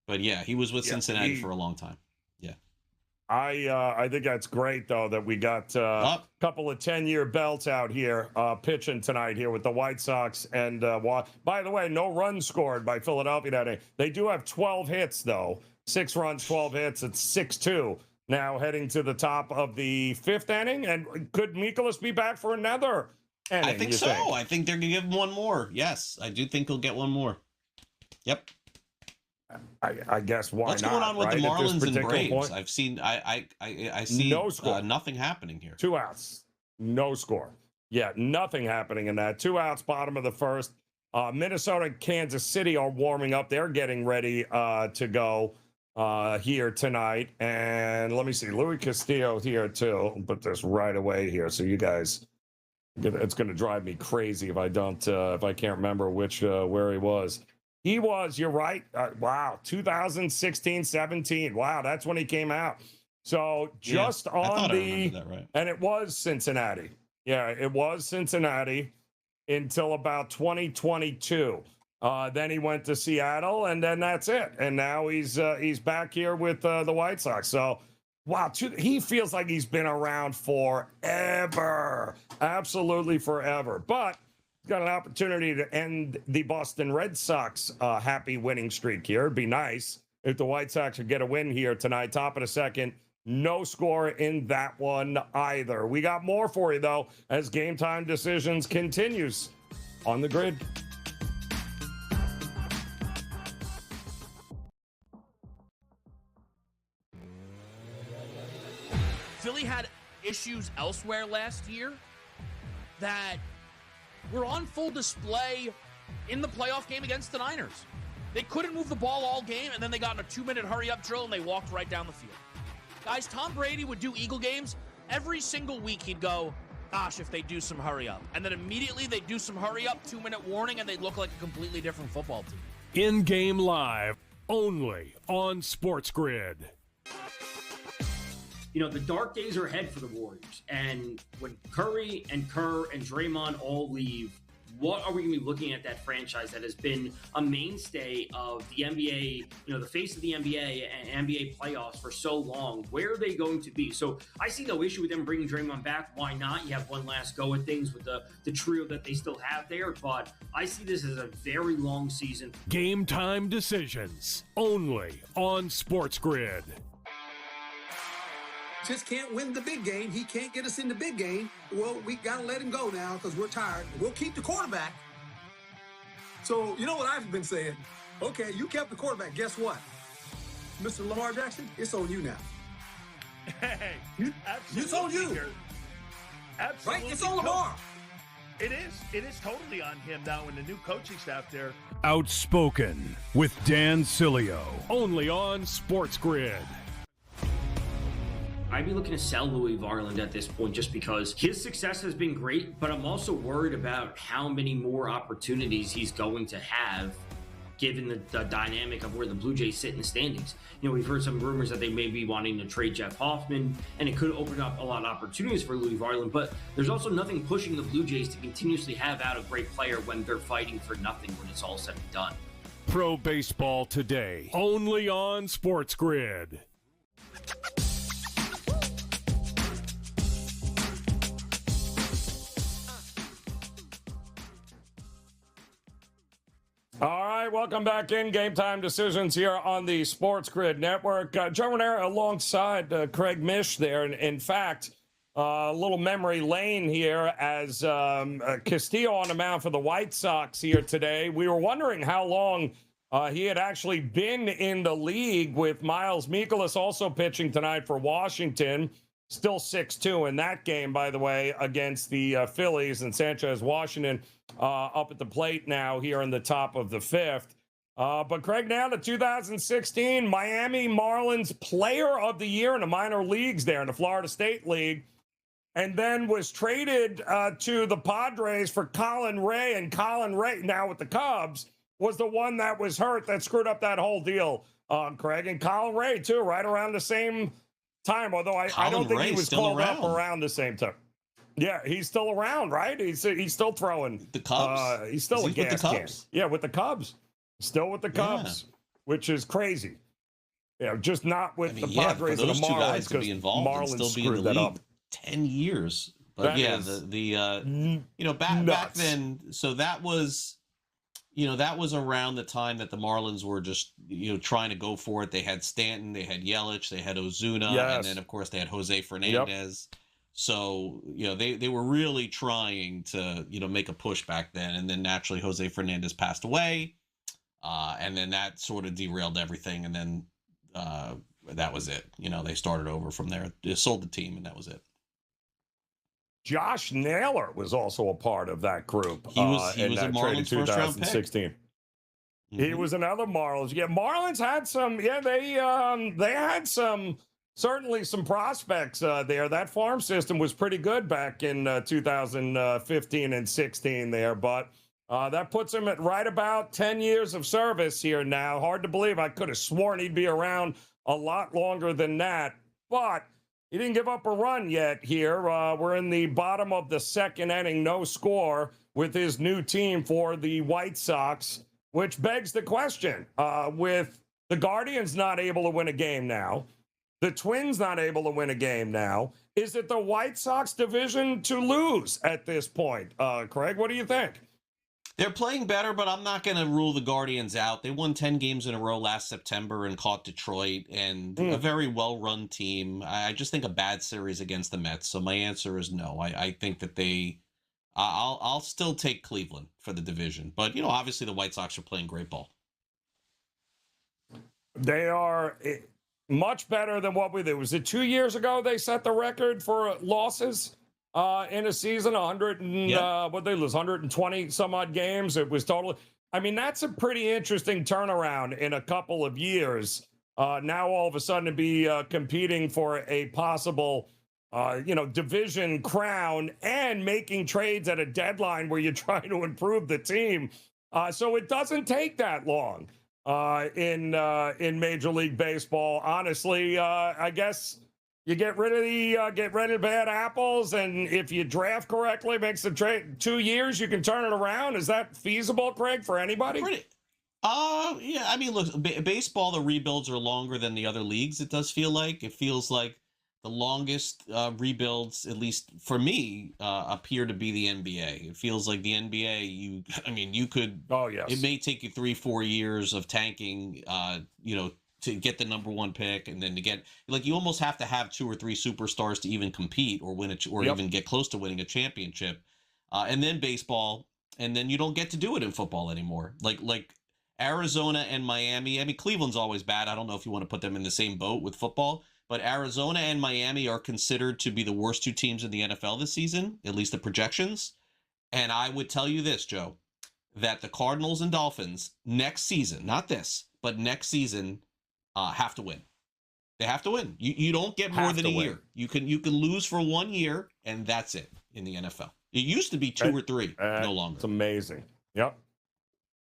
But yeah, he was with Cincinnati for a long time. Yeah. I think that's great, though, that we got a couple of 10-year belts out here pitching tonight here with the White Sox. And by the way, no runs scored by Philadelphia that day. They do have 12 hits, though. 6 runs, 12 hits. It's 6-2 now heading to the top of the 5th inning. And could Mikolas be back for another inning? I think so. I think they're going to give him one more. Yes, I do think he'll get one more. Yep. I guess why What's not? going on with the Marlins and Braves? Point? I've seen I see no score. Nothing happening here. 2 outs, no score. Yeah, nothing happening in that. 2 outs, bottom of the 1st. Minnesota and Kansas City are warming up. They're getting ready to go here tonight. And let me see, Louis Castillo here too. I'll put this right away here, so you guys. It's going to drive me crazy if I don't if I can't remember which where he was. He was, you're right. Wow, 2016-17. Wow, that's when he came out. So just on the, right. And it was Cincinnati. Yeah, it was Cincinnati until about 2022. Then he went to Seattle, and then that's it. And now he's back here with the White Sox. So, wow, he feels like he's been around forever. Absolutely forever. But got an opportunity to end the Boston Red Sox happy winning streak here. It'd be nice if the White Sox could get a win here tonight. Top of the 2nd. No score in that one either. We got more for you, though, as Game Time Decisions continues on the grid. Philly had issues elsewhere last year that were on full display in the playoff game against the Niners. They couldn't move the ball all game, and then they got in a 2-minute hurry-up drill, and they walked right down the field. Guys, Tom Brady would do Eagle games. Every single week he'd go, gosh, if they do some hurry-up. And then immediately they'd do some hurry-up, 2-minute warning, and they'd look like a completely different football team. In-game live, only on SportsGrid. You know, the dark days are ahead for the Warriors. And when Curry and Kerr and Draymond all leave, what are we going to be looking at that franchise that has been a mainstay of the NBA, you know, the face of the NBA and NBA playoffs for so long? Where are they going to be? So I see no issue with them bringing Draymond back. Why not? You have one last go at things with the trio that they still have there. But I see this as a very long season. Game Time Decisions, only on SportsGrid. Just can't win the big game. He can't get us in the big game. Well, we got to let him go now because we're tired. We'll keep the quarterback. So, you know what I've been saying? Okay, you kept the quarterback. Guess what? Mr. Lamar Jackson, it's on you now. Hey, It's on you. Absolutely. Right? It's on Lamar. It is totally on him now with the new coaching staff there. Outspoken with Dan Cilio, only on SportsGrid. I'd be looking to sell Louis Varland at this point just because his success has been great, but I'm also worried about how many more opportunities he's going to have given the dynamic of where the Blue Jays sit in the standings. You know, we've heard some rumors that they may be wanting to trade Jeff Hoffman, and it could open up a lot of opportunities for Louis Varland, but there's also nothing pushing the Blue Jays to continuously have out a great player when they're fighting for nothing when it's all said and done. Pro Baseball Today, only on SportsGrid. All right, welcome back in Game Time Decisions here on the SportsGrid Network. Joe Raineri alongside Craig Mish there. And in fact, a little memory lane here as Castillo on the mound for the White Sox here today. We were wondering how long he had actually been in the league, with Miles Mikolas also pitching tonight for Washington. Still 6-2 in that game, by the way, against the Phillies, and Sanchez Washington up at the plate now here in the top of the 5th. But Craig, now the 2016 Miami Marlins Player of the Year in the minor leagues there in the Florida State League, and then was traded to the Padres for Colin Ray, and Colin Ray, now with the Cubs, was the one that was hurt that screwed up that whole deal, Craig. And Colin Ray, too, right around the same time, although I don't think he was called up around the same time. Yeah, he's still around, right? He's still throwing. The Cubs? He's still a gas can. Yeah, with the Cubs. Still with the Cubs, which is crazy. Yeah, just not with the Padres and the Marlins, because Marlins screwed that up. 10 years. But that yeah, back then, so that was, that was around the time that the Marlins were just, trying to go for it. They had Stanton, they had Yelich, they had Ozuna, and then, of course, they had Jose Fernandez. Yep. So, they were really trying to, make a push back then. And then naturally Jose Fernandez passed away. And then that sort of derailed everything. And then that was it. They started over from there. They sold the team, and that was it. Josh Naylor was also a part of that group. He was a Marlins first round pick. 2016. He was another Marlins. Yeah, Marlins had some. Yeah, they had certainly some prospects there. That farm system was pretty good back in 2015 and 16 there, but that puts him at right about 10 years of service here now. Hard to believe. I could have sworn he'd be around a lot longer than that, but he didn't give up a run yet here. We're in the bottom of the second inning, no score with his new team for the White Sox, which begs the question, with the Guardians not able to win a game now, the Twins not able to win a game now, is it the White Sox division to lose at this point? Craig, what do you think? They're playing better, but I'm not going to rule the Guardians out. They won 10 games in a row last September and caught Detroit, and a very well-run team. I just think a bad series against the Mets, so my answer is no. I think that I'll still take Cleveland for the division. But, obviously the White Sox are playing great ball. They are much better than what we did. Was it 2 years ago they set the record for losses? In a season, 100 and what they lose, 120 some odd games. It was totally. I mean, that's a pretty interesting turnaround in a couple of years. Now all of a sudden to be competing for a possible, division crown and making trades at a deadline where you're trying to improve the team. So it doesn't take that long in Major League Baseball. Honestly, I guess. You get rid of bad apples, and if you draft correctly, makes the trade 2 years, you can turn it around. Is that feasible, Craig, for anybody? Yeah. I mean, look, baseball, the rebuilds are longer than the other leagues. It does feel like. It feels like the longest rebuilds, at least for me, appear to be the NBA. It feels like the NBA. You could. Oh yes. It may take you 3-4 years of tanking. To get the number one pick, and then to get you almost have to have 2 or 3 superstars to even compete or win even get close to winning a championship. And then baseball, and then you don't get to do it in football anymore. Like Arizona and Miami. I mean, Cleveland's always bad. I don't know if you want to put them in the same boat with football, but Arizona and Miami are considered to be the worst 2 teams in the NFL this season, at least the projections. And I would tell you this, Joe, that the Cardinals and Dolphins next season, not this, but next season, have to win. They have to win. You don't get more than a year. You can lose for 1 year, and that's it in the NFL. It used to be 2 or 3, no longer. It's amazing. Yep.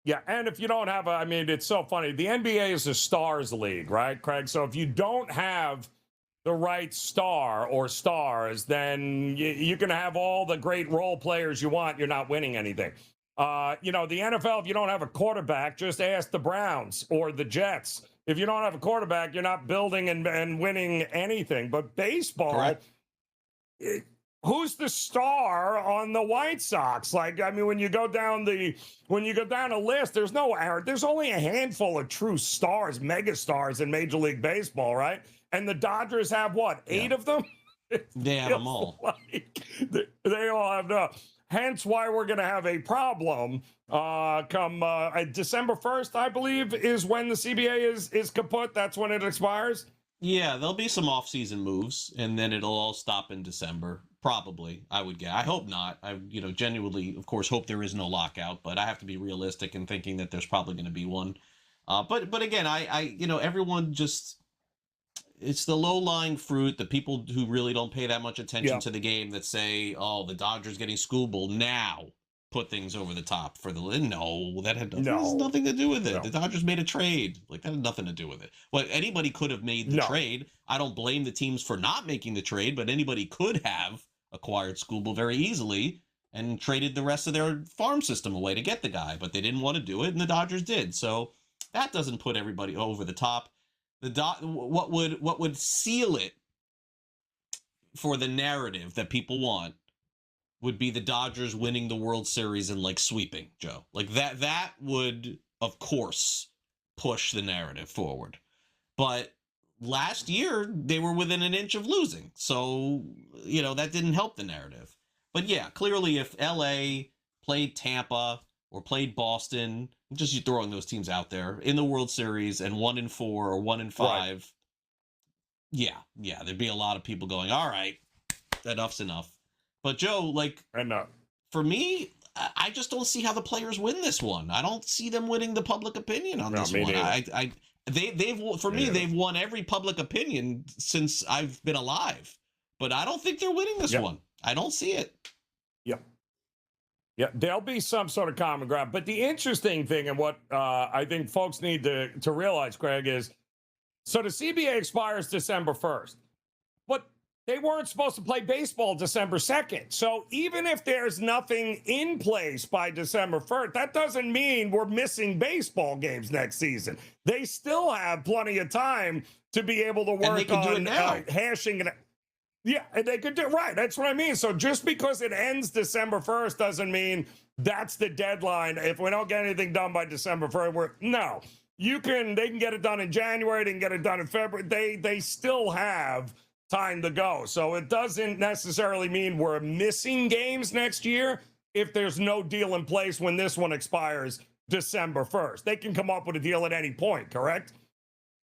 Yeah, and if you don't have it's so funny. The NBA is a stars league, right, Craig? So if you don't have the right star or stars, then you can have all the great role players you want. You're not winning anything. The NFL, if you don't have a quarterback, just ask the Browns or the Jets. If you don't have a quarterback, you're not building and winning anything. But baseball, who's the star on the White Sox? When you go down a list, there's only a handful of true stars, mega stars in Major League Baseball, right? And the Dodgers have what, 8 of them? They have them all. They all have no. Hence why we're going to have a problem come December 1st, I believe, is when the CBA is kaput. That's when it expires. Yeah, there'll be some off-season moves, and then it'll all stop in December. Probably, I would guess. I hope not. I, genuinely, of course, hope there is no lockout, but I have to be realistic in thinking that there's probably going to be one. But again, I everyone just. It's the low-lying fruit, the people who really don't pay that much attention to the game that say, oh, the Dodgers getting Scooble now put things over the top for the... No, that had nothing to do with it. No. The Dodgers made a trade. That had nothing to do with it. Well, anybody could have made the trade. I don't blame the teams for not making the trade, but anybody could have acquired Scooble very easily and traded the rest of their farm system away to get the guy, but they didn't want to do it, and the Dodgers did. So that doesn't put everybody over the top. What would seal it for the narrative that people want would be the Dodgers winning the World Series and like sweeping, Joe. Like that would, of course, push the narrative forward. But last year, they were within an inch of losing. So, that didn't help the narrative. But yeah, clearly if LA played Tampa or played Boston, just you throwing those teams out there in the World Series and 1-4 or 1-5, right. Yeah, there'd be a lot of people going, all right, enough's enough. But Joe, for me, I just don't see how the players win this one. I don't see them winning the public opinion on this one. They've won every public opinion since I've been alive, but I don't think they're winning this one. I don't see it. Yep. Yeah, there'll be some sort of common ground. But the interesting thing, and what I think folks need to realize, Craig, is so the CBA expires December 1st, but they weren't supposed to play baseball December 2nd. So even if there's nothing in place by December 1st, that doesn't mean we're missing baseball games next season. They still have plenty of time to be able to work on hashing it. Yeah, and they could do right. That's what I mean. So just because it ends December 1st doesn't mean that's the deadline. If we don't get anything done by December 1st, they can get it done in January, they can get it done in February. They still have time to go. So it doesn't necessarily mean we're missing games next year if there's no deal in place when this one expires December 1st. They can come up with a deal at any point, correct?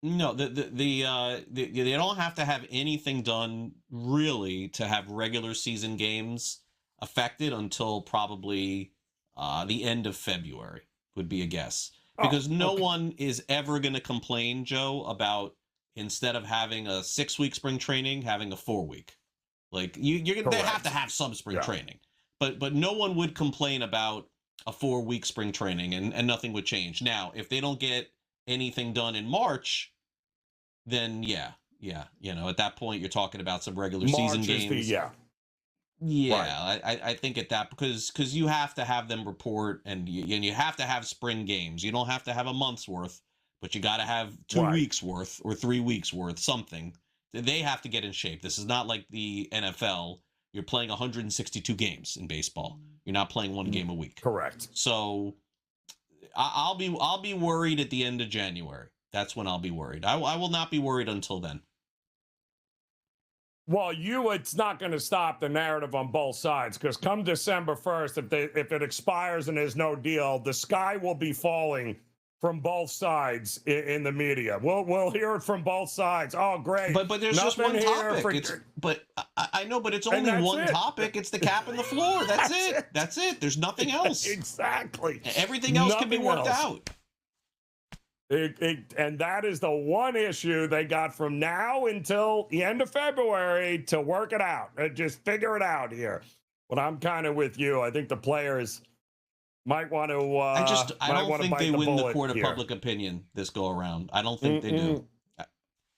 No, they don't have to have anything done really to have regular season games affected until probably the end of February would be a guess. Because no one is ever going to complain, Joe, about instead of having a 6-week spring training, having a 4-week. Like they have to have some spring training, but no one would complain about a 4-week spring training and nothing would change. Now, if they don't get anything done in March, then at that point you're talking about some regular season games. I think at that because you have to have them report and you have to have spring games. You don't have to have a month's worth, but you got to have 2 weeks worth or 3 weeks worth, something. They have to get in shape. This is not like the NFL. You're playing 162 games in baseball. You're not playing one game a week. Correct. So I'll be worried at the end of January. That's when I'll be worried. I will not be worried until then. Well, it's not going to stop the narrative on both sides because come December 1st, if it expires and there's no deal, the sky will be falling from both sides in the media. We'll hear it from both sides. Oh, great! But there's just one topic. I know, but it's only one topic. It's the cap and the floor. That's it. That's it. There's nothing else. Exactly. Everything else can be worked out. And that is the one issue they got from now until the end of February to work it out. Just figure it out here. But I'm kind of with you. I think the players might want to. I don't think they win the court of public opinion this go around. I don't think they do.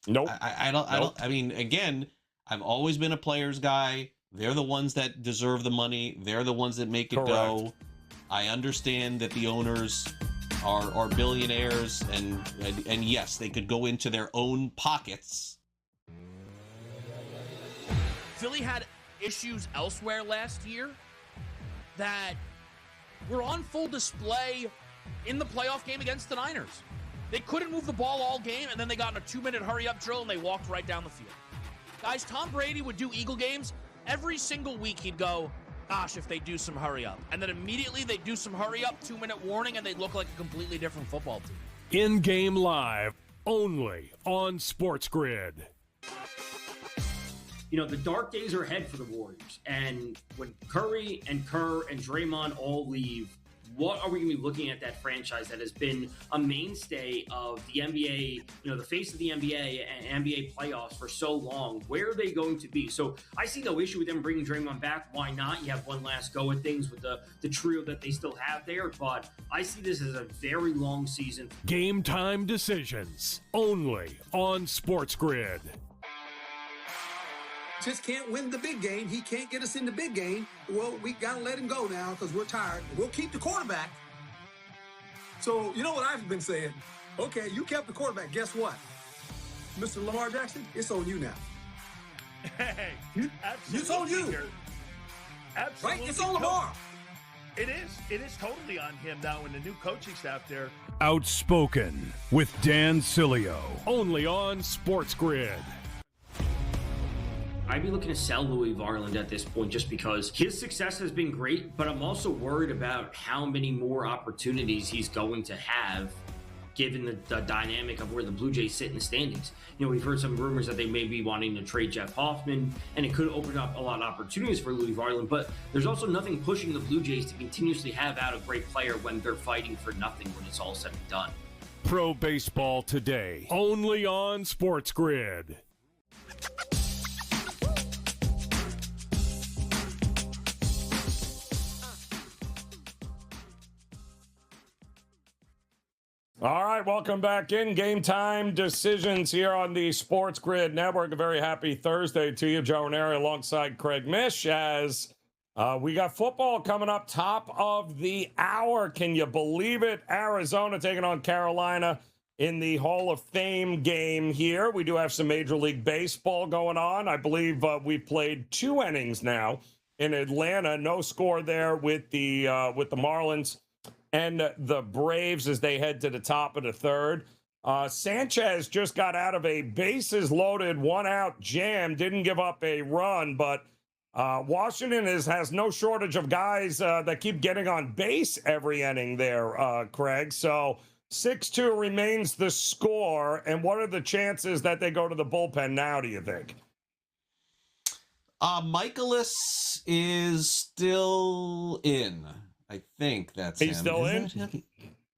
Nope. I don't. I mean, again, I've always been a players guy. They're the ones that deserve the money. They're the ones that make it go. I understand that the owners are billionaires and yes, they could go into their own pockets. Philly had issues elsewhere last year that were on full display in the playoff game against the Niners. They couldn't move the ball all game, and then they got in a 2-minute hurry-up drill, and they walked right down the field. Guys, Tom Brady would do Eagle games. Every single week he'd go, gosh, if they do some hurry-up. And then immediately they'd do some hurry-up, 2-minute warning, and they'd look like a completely different football team. In-game live, only on SportsGrid. The dark days are ahead for the Warriors. And when Curry and Kerr and Draymond all leave, what are we going to be looking at that franchise that has been a mainstay of the NBA, the face of the NBA and NBA playoffs for so long? Where are they going to be? So I see no issue with them bringing Draymond back. Why not? You have one last go at things with the trio that they still have there. But I see this as a very long season. Game time decisions only on SportsGrid. Just can't win the big game. He can't get us in the big game. Well, we got to let him go now because we're tired. We'll keep the quarterback. So, you know what I've been saying? Okay, you kept the quarterback. Guess what? Mr. Lamar Jackson, it's on you now. Hey, It's on you. Absolutely. Right? It's all Lamar. It is. It is totally on him now, and the new coaching staff there. Outspoken with Dan Cilio. Only on SportsGrid. I'd be looking to sell Louis Varland at this point just because his success has been great, but I'm also worried about how many more opportunities he's going to have given the dynamic of where the Blue Jays sit in the standings. You know, we've heard some rumors that they may be wanting to trade Jeff Hoffman, and it could open up a lot of opportunities for Louis Varland, but there's also nothing pushing the Blue Jays to continuously have out a great player when they're fighting for nothing when it's all said and done. Pro Baseball Today. Only on SportsGrid. All right, welcome back in. Game time decisions here on the Sports Grid Network. A very happy Thursday to you, Joe Raineri, alongside Craig Mish, as we got football coming up top of the hour. Can you believe it? Arizona taking on Carolina in the Hall of Fame game here. We do have some Major League Baseball going on. I believe we've played 2 innings now in Atlanta. No score there with the Marlins and the Braves as they head to the top of the third. Sanchez just got out of a bases-loaded, one-out jam, didn't give up a run, but Washington has no shortage of guys that keep getting on base every inning there, Craig. So 6-2 remains the score, and what are the chances that they go to the bullpen now, do you think? Michaelis is still in. I think that's He's him. still Is in? that him?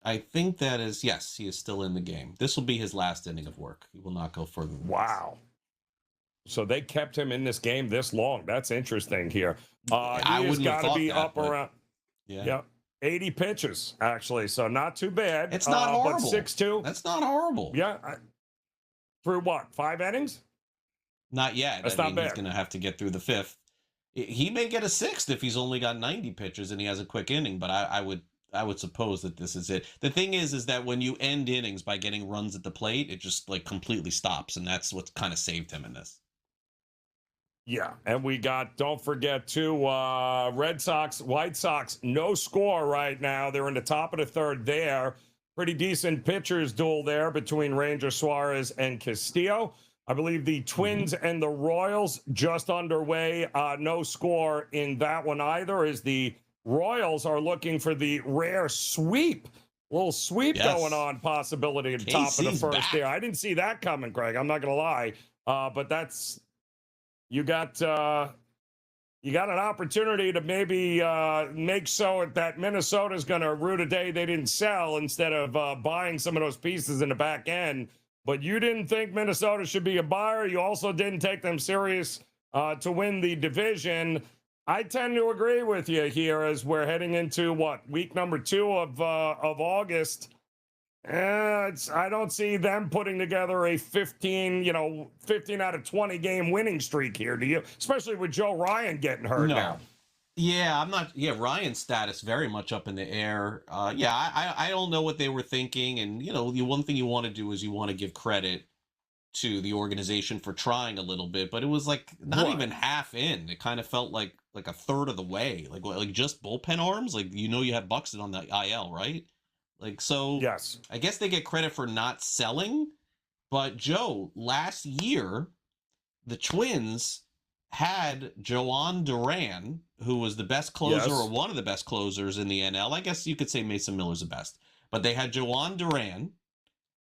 I think that is, yes, he is still in the game. This will be his last inning of work. He will not go further than Wow. So they kept him in this game this long. That's interesting here. I He has wouldn't have got to thought be that, up but around, yeah. 80 pitches, actually. So not too bad. It's not horrible. But 6-2. That's not horrible. Yeah. Through what, 5 innings? Not yet. That's I not mean, bad. he's going to have to get through the 5th. He may get a 6th if he's only got 90 pitches and he has a quick inning, but I would suppose that this is it. The thing is that when you end innings by getting runs at the plate, it just like completely stops, and that's what kind of saved him in this. Yeah, and we got, don't forget, too, Red Sox, White Sox, no score right now. They're in the top of the third there. Pretty decent pitchers duel there between Ranger Suarez and Castillo. I believe the Twins and the Royals just underway. No score in that one either, as the Royals are looking for the rare sweep. Little sweep going on, possibility at the top of the first there. I didn't see that coming, Craig. I'm not going to lie. But that's, you got an opportunity to maybe make so that Minnesota's going to root a day they didn't sell instead of buying some of those pieces in the back end. But you didn't think Minnesota should be a buyer. You also didn't take them serious to win the division. I tend to agree with you here as we're heading into week number 2 of August. I don't see them putting together a 15 out of 20 game winning streak here. Do you? Especially with Joe Ryan getting hurt now. Yeah, I'm not. Yeah, Ryan's status very much up in the air. I don't know what they were thinking. And, the one thing you want to do is you want to give credit to the organization for trying a little bit. But it was like not even half in. It kind of felt like a third of the way. Like just bullpen arms. Like, you had Buxton on the IL, right? Like, so yes, I guess they get credit for not selling. But, Joe, last year, the Twins had Joan Duran, who was the best closer or one of the best closers in the NL. I guess you could say Mason Miller's the best. But they had Joan Duran,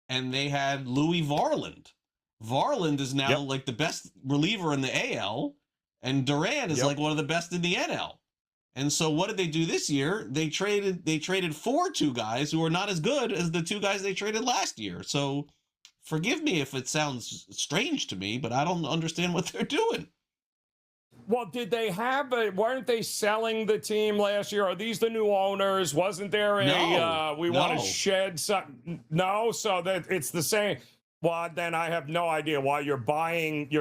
and they had Louis Varland. Varland is now like the best reliever in the AL, and Duran is like one of the best in the NL. And so what did they do this year? They traded for 2 guys who are not as good as the 2 guys they traded last year. So forgive me if it sounds strange to me, but I don't understand what they're doing. Well, did they weren't they selling the team last year? Are these the new owners? Wasn't there want to shed something? No, so that it's the same. Well, then I have no idea why you're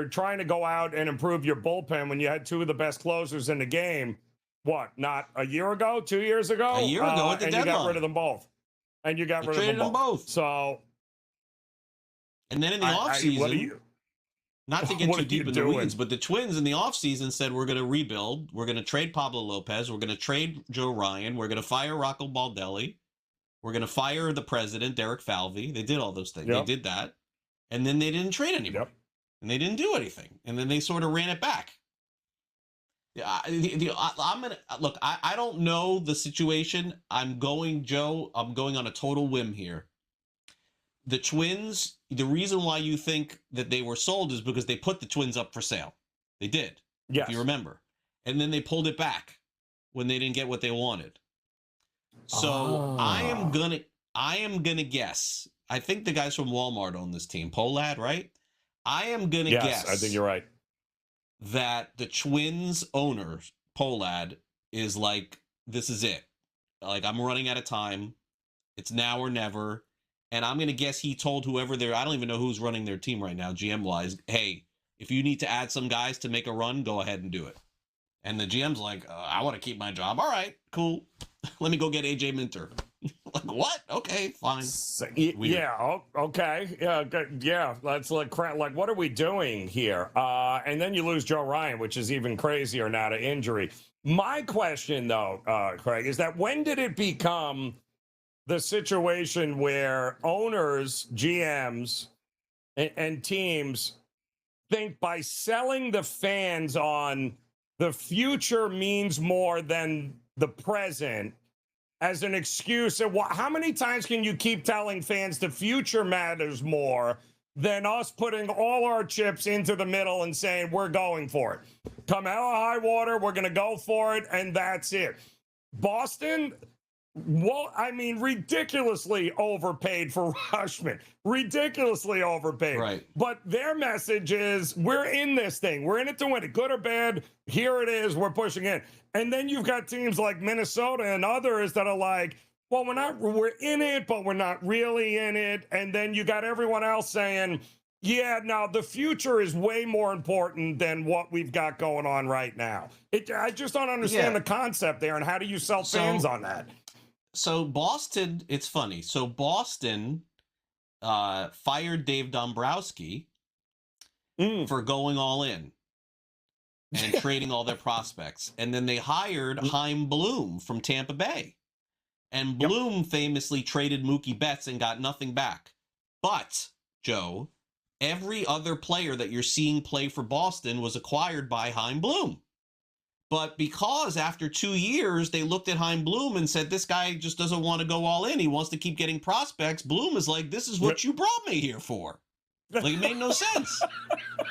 trying to go out and improve your bullpen when you had 2 of the best closers in the game. What, not a year ago, 2 years ago? A year ago at the deadline. You got rid of them both. And you got rid of them both. So. And then in the offseason, Not to get What too are deep you in the doing? weeds, but the Twins in the offseason said we're going to rebuild. We're going to trade Pablo Lopez. We're going to trade Joe Ryan. We're going to fire Rocco Baldelli. We're going to fire the president, Derek Falvey. They did all those things. Yep. They did that. And then they didn't trade anybody. Yep. And they didn't do anything. And then they sort of ran it back. I'm going to look, I don't know the situation. I'm going on a total whim here. The Twins, the reason why you think that they were sold is because they put the Twins up for sale. They did, Yes. if you remember. And then they pulled it back when they didn't get what they wanted. So I am gonna guess. I think the guys from Walmart own this team. Pohlad, right? I am gonna guess. I think you're right. That the Twins owner, Pohlad, is like, this is it. Like, I'm running out of time. It's now or never. And I'm going to guess he told whoever I don't even know who's running their team right now, GM-wise, hey, if you need to add some guys to make a run, go ahead and do it. And the GM's like, I want to keep my job. All right, cool. Let me go get AJ Minter. Like, what? Okay, fine. Yeah, okay. Yeah, good. Yeah, that's like, what are we doing here? And then you lose Joe Ryan, which is even crazier now to injury. My question, though, Craig, is that when did it become the situation where owners, GMs, and teams think by selling the fans on the future means more than the present as an excuse? How many times can you keep telling fans the future matters more than us putting all our chips into the middle and saying we're going for it? Come hell or high water, we're going to go for it, and that's it. Boston, well, I mean, ridiculously overpaid for Rushman. Ridiculously overpaid. Right. But their message is, we're in this thing. We're in it to win it. Good or bad, here it is. We're pushing in. And then you've got teams like Minnesota and others that are like, well, we're in it, but we're not really in it. And then you got everyone else saying, yeah, no, the future is way more important than what we've got going on right now. I just don't understand the concept there. And how do you sell fans on that? So Boston, it's funny. So Boston fired Dave Dombrowski for going all in and trading all their prospects. And then they hired Chaim Bloom from Tampa Bay. And Bloom famously traded Mookie Betts and got nothing back. But, Joe, every other player that you're seeing play for Boston was acquired by Chaim Bloom. But because after 2 years, they looked at Chaim Bloom and said, this guy just doesn't want to go all in. He wants to keep getting prospects. Bloom is like, this is what you brought me here for. Like, it made no sense.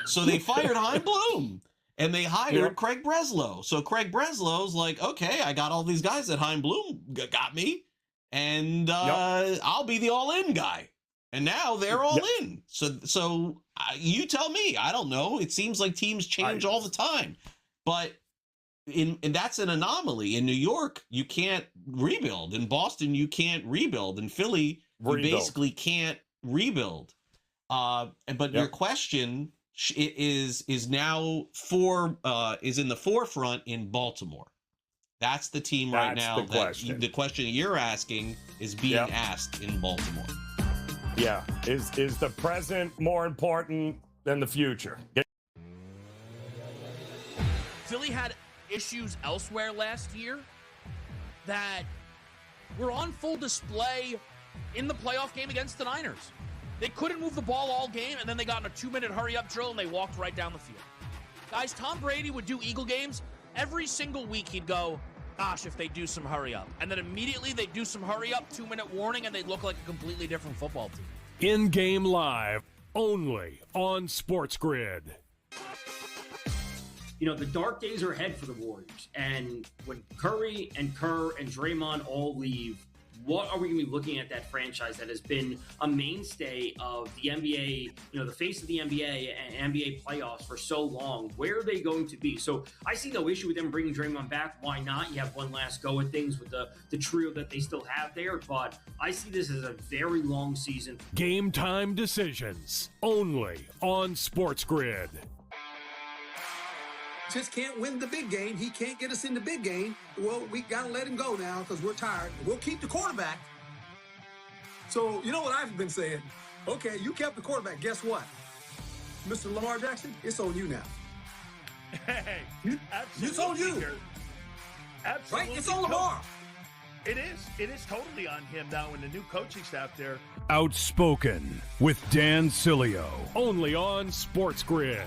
So they fired Chaim Bloom and they hired Craig Breslow. So Craig Breslow's like, okay, I got all these guys that Chaim Bloom got me, and I'll be the all-in guy. And now they're all in. So you tell me. I don't know. It seems like teams change all the time. But and that's an anomaly. In New York, you can't rebuild. In Boston, you can't rebuild. In Philly, you basically can't rebuild. But your question is now is in the forefront in Baltimore. That's the team right now. The question that you're asking is being asked in Baltimore. Yeah. Is the present more important than the future? Philly had issues elsewhere last year that were on full display in the playoff game against the Niners. They couldn't move the ball all game, and then they got in a 2-minute hurry-up drill, and they walked right down the field. Guys, Tom Brady would do Eagle games. Every single week he'd go, gosh, if they do some hurry-up. And then immediately they'd do some hurry-up, 2-minute warning, and they'd look like a completely different football team. In-game live, only on SportsGrid. You know, the dark days are ahead for the Warriors. And when Curry and Kerr and Draymond all leave, what are we going to be looking at that franchise that has been a mainstay of the NBA, you know, the face of the NBA and NBA playoffs for so long? Where are they going to be? So I see no issue with them bringing Draymond back. Why not? You have one last go at things with the trio that they still have there. But I see this as a very long season. Game time decisions only on SportsGrid. Just can't win the big game. He can't get us in the big game. Well, we got to let him go now because we're tired. We'll keep the quarterback. So, you know what I've been saying? Okay, you kept the quarterback. Guess what? Mr. Lamar Jackson, it's on you now. Hey, It's on you. Absolutely. Right? It's on Lamar. It is. It is totally on him now and the new coaching staff there. Outspoken with Dan Cilio, only on SportsGrid.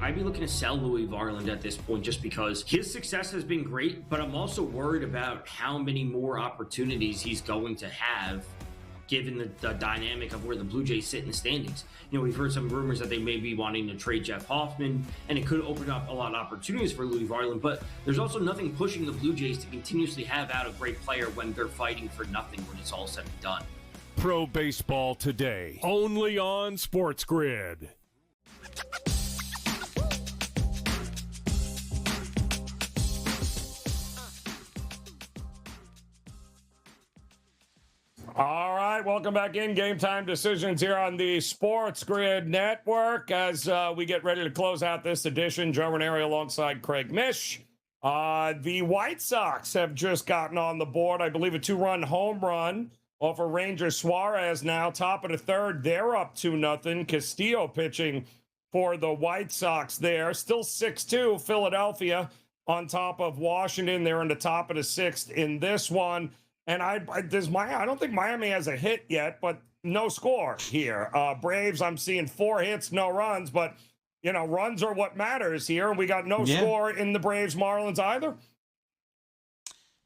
I'd be looking to sell Louis Varland at this point just because his success has been great, but I'm also worried about how many more opportunities he's going to have given the dynamic of where the Blue Jays sit in the standings. You know, we've heard some rumors that they may be wanting to trade Jeff Hoffman, and it could open up a lot of opportunities for Louis Varland, but there's also nothing pushing the Blue Jays to continuously have out a great player when they're fighting for nothing when it's all said and done. Pro Baseball Today, only on SportsGrid. All right, welcome back in. Game Time Decisions here on the SportsGrid Network as we get ready to close out this edition. Joe Raineri alongside Craig Mish. The White Sox have just gotten on the board. I believe a 2-run home run off of Ranger Suarez now. Top of the third, they're up 2-0. Castillo pitching for the White Sox there. Still 6-2, Philadelphia on top of Washington. They're in the top of the sixth in this one. And I don't think Miami has a hit yet, but no score here. Braves, I'm seeing 4 hits, no runs, but, you know, runs are what matters here. And we got no score in the Braves Marlins either.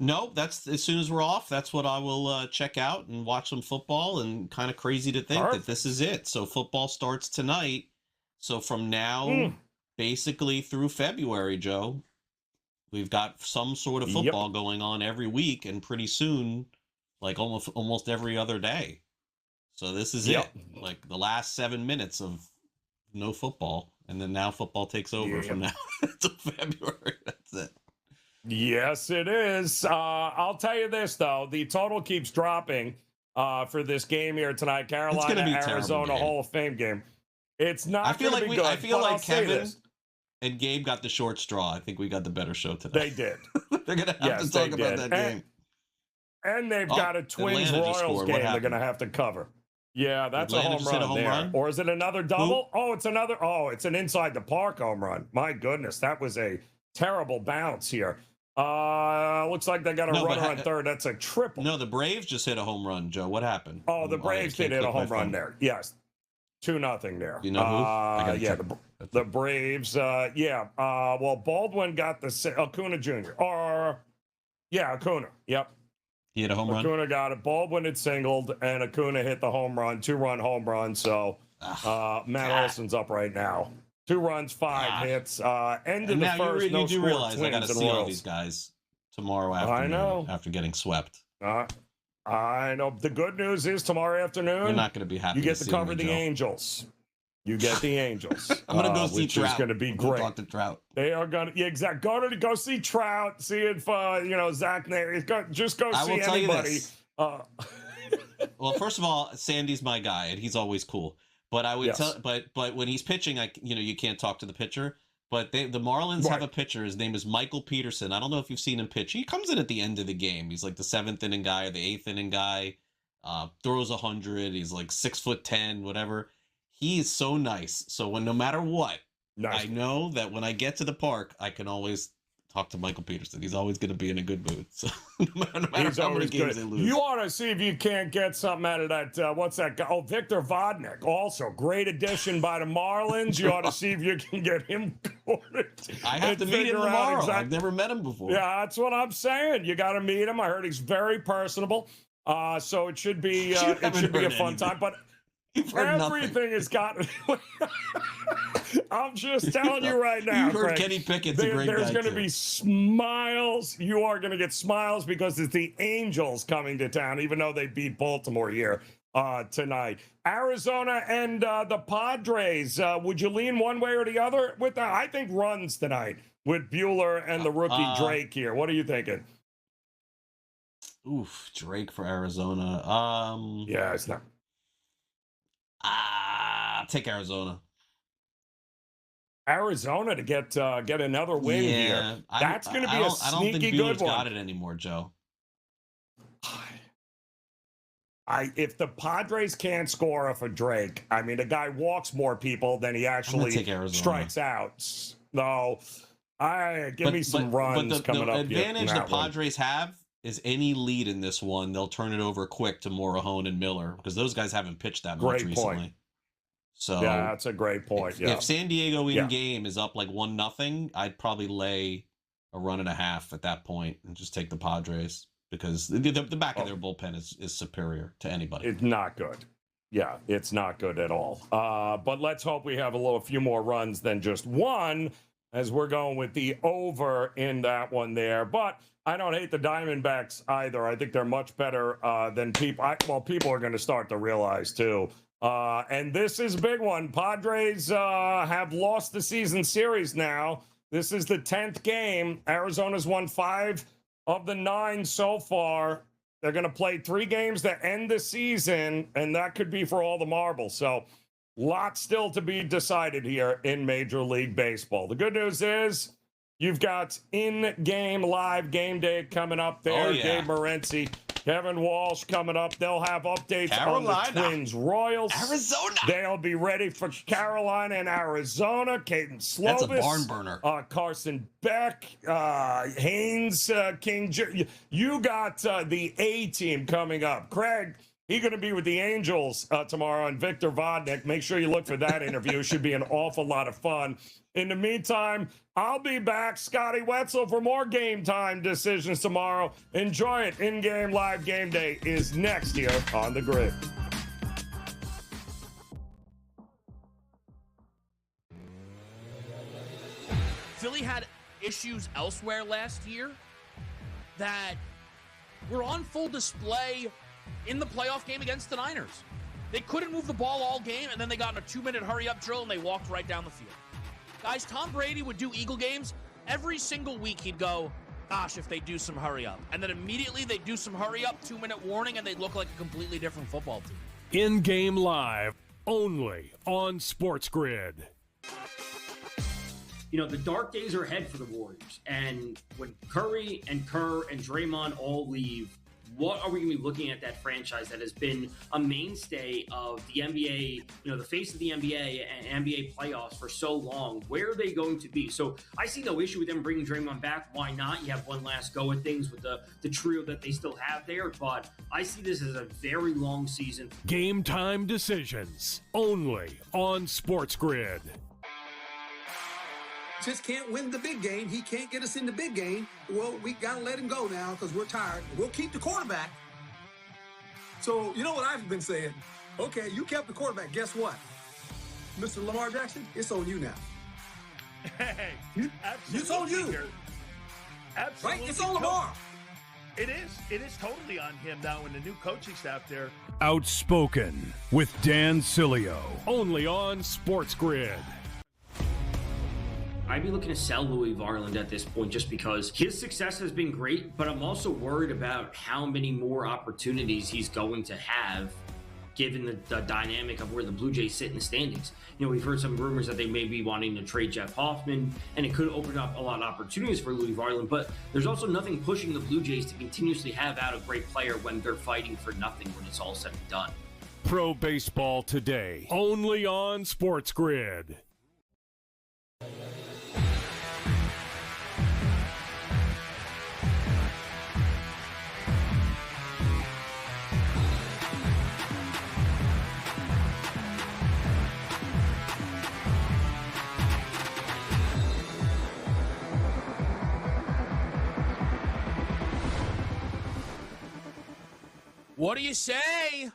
No, that's as soon as we're off, that's what I will check out and watch some football. And kind of crazy to think that this is it. So football starts tonight. So from now, basically through February, Joe, we've got some sort of football going on every week, and pretty soon, like almost every other day. So this is it. Like the last 7 minutes of no football, and then now football takes over from now to February. That's it. Yes, it is. I'll tell you this, though. The total keeps dropping for this game here tonight. Carolina, Arizona Hall of Fame game. It's not going to be good. I feel like Kevin and Gabe got the short straw. I think we got the better show today. They did. They're going to have to talk about that game. And they've got a Twins-Royals game they're going to have to cover. Yeah, that's Atlanta a home run run? Or is it another double? It's an inside the park home run. My goodness, that was a terrible bounce here. Looks like they got a runner on third. That's a triple. No, the Braves just hit a home run, Joe. What happened? Oh, the Braves did hit a home run there. Yes. 2-0 there. You know who? The Braves. Well, Baldwin got the Acuna Jr. Acuna. Yep. He hit a home run. Acuna got it. Baldwin had singled, and Acuna hit the home run, 2-run home run. So Matt Olson's up right now. 2 runs, 5 hits. End of the first. You do realize I got to see all these guys tomorrow afternoon after getting swept. I know. The good news is tomorrow afternoon, you're not going to be happy. You get to cover the Angels. You get the Angels. I'm going to go see Trout. Which is going to be great. Talk to Trout. They are going to, exactly. Go see Trout. See if Zach Nair. Just go see anybody. Well, first of all, Sandy's my guy, and he's always cool. But I would tell, but when he's pitching, you can't talk to the pitcher. But the Marlins have a pitcher. His name is Michael Peterson. I don't know if you've seen him pitch. He comes in at the end of the game. He's like the 7th inning guy or the 8th inning guy. Throws 100. He's like 6'10", whatever. He is so nice. So no matter what, I know that when I get to the park, I can always talk to Michael Peterson. He's always going to be in a good mood. So no matter how many games they lose. You want to see if you can't get something out of that. What's that guy? Oh, Victor Vodnik. Also, great addition by the Marlins. You ought to see if you can get him going. I have to meet him tomorrow. I've never met him before. Yeah, that's what I'm saying. You got to meet him. I heard he's very personable. So it should be a fun time. But everything has gotten. I'm just telling you right now. You heard Craig, Kenny Pickett's a great guy. There's going to be smiles. You are going to get smiles because it's the Angels coming to town, even though they beat Baltimore here tonight. Arizona and the Padres. Would you lean one way or the other with that? I think runs tonight with Buehler and the rookie Drake here. What are you thinking? Oof, Drake for Arizona. Yeah, it's not. I'll take Arizona. Arizona to get another win here. That's going to be a sneaky good one. I don't think Buehler's got it anymore, Joe. If the Padres can't score off of Drake, I mean, the guy walks more people than he actually strikes out. No, give me some runs coming up. The advantage the Padres have is any lead in this one, they'll turn it over quick to Morahone and Miller because those guys haven't pitched that much recently. Point. So yeah, that's a great point. If San Diego in game is up like 1-0, I'd probably lay a 1.5 at that point and just take the Padres because the back of their bullpen is superior to anybody. It's not good. Yeah, it's not good at all. But let's hope we have a few more runs than just one, as we're going with the over in that one there. But I don't hate the Diamondbacks either. I think they're much better than people. People are going to start to realize too. And this is a big one. Padres have lost the season series now. This is the 10th game. Arizona's won 5 of the 9 so far. They're going to play 3 games to end the season, and that could be for all the marbles. So, lots still to be decided here in Major League Baseball. The good news is you've got in-game live game day coming up there. Gabe Morency, Kevin Walsh coming up. They'll have updates on the Twins, Royals, Arizona. They'll be ready for Carolina and Arizona. Caden Slovis. That's a barn burner. Carson Beck, Haynes, King. You got the A team coming up. Craig, he's going to be with the Angels tomorrow, and Victor Vodnik. Make sure you look for that interview. Should be an awful lot of fun. In the meantime, I'll be back, Scotty Wetzel, for more Game Time decisions tomorrow. Enjoy it. In-game live game day is next here on the Grid. Philly had issues elsewhere last year that were on full display in the playoff game against the Niners. They couldn't move the ball all game, and then they got in a 2-minute hurry-up drill, and they walked right down the field. Guys, Tom Brady would do Eagle games. Every single week he'd go, gosh, if they do some hurry-up. And then immediately they'd do some hurry-up, 2-minute warning, and they'd look like a completely different football team. In-game live, only on SportsGrid. You know, the dark days are ahead for the Warriors. And when Curry and Kerr and Draymond all leave, what are we going to be looking at that franchise that has been a mainstay of the NBA, you know, the face of the NBA and NBA playoffs for so long? Where are they going to be? So I see no issue with them bringing Draymond back. Why not? You have one last go at things with the trio that they still have there. But I see this as a very long season. Game Time decisions, only on SportsGrid. Just can't win the big game. He can't get us in the big game. Well, we got to let him go now because we're tired. We'll keep the quarterback. So, you know what I've been saying? Okay, you kept the quarterback. Guess what? Mr. Lamar Jackson, it's on you now. Hey, It's on you. Absolutely. Right? It's on Lamar. It is totally on him now and the new coaching staff there. Outspoken with Dan Cilio, only on SportsGrid. I'd be looking to sell Louis Varland at this point just because his success has been great, but I'm also worried about how many more opportunities he's going to have given the dynamic of where the Blue Jays sit in the standings. You know, we've heard some rumors that they may be wanting to trade Jeff Hoffman, and it could open up a lot of opportunities for Louis Varland, but there's also nothing pushing the Blue Jays to continuously have out a great player when they're fighting for nothing when it's all said and done. Pro Baseball Today, only on SportsGrid. What do you say?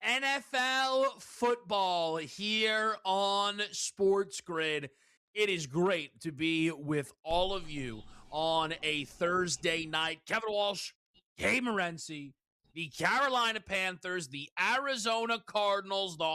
NFL football here on SportsGrid. It is great to be with all of you on a Thursday night. Kevin Walsh, Gabe Morency, the Carolina Panthers, the Arizona Cardinals, the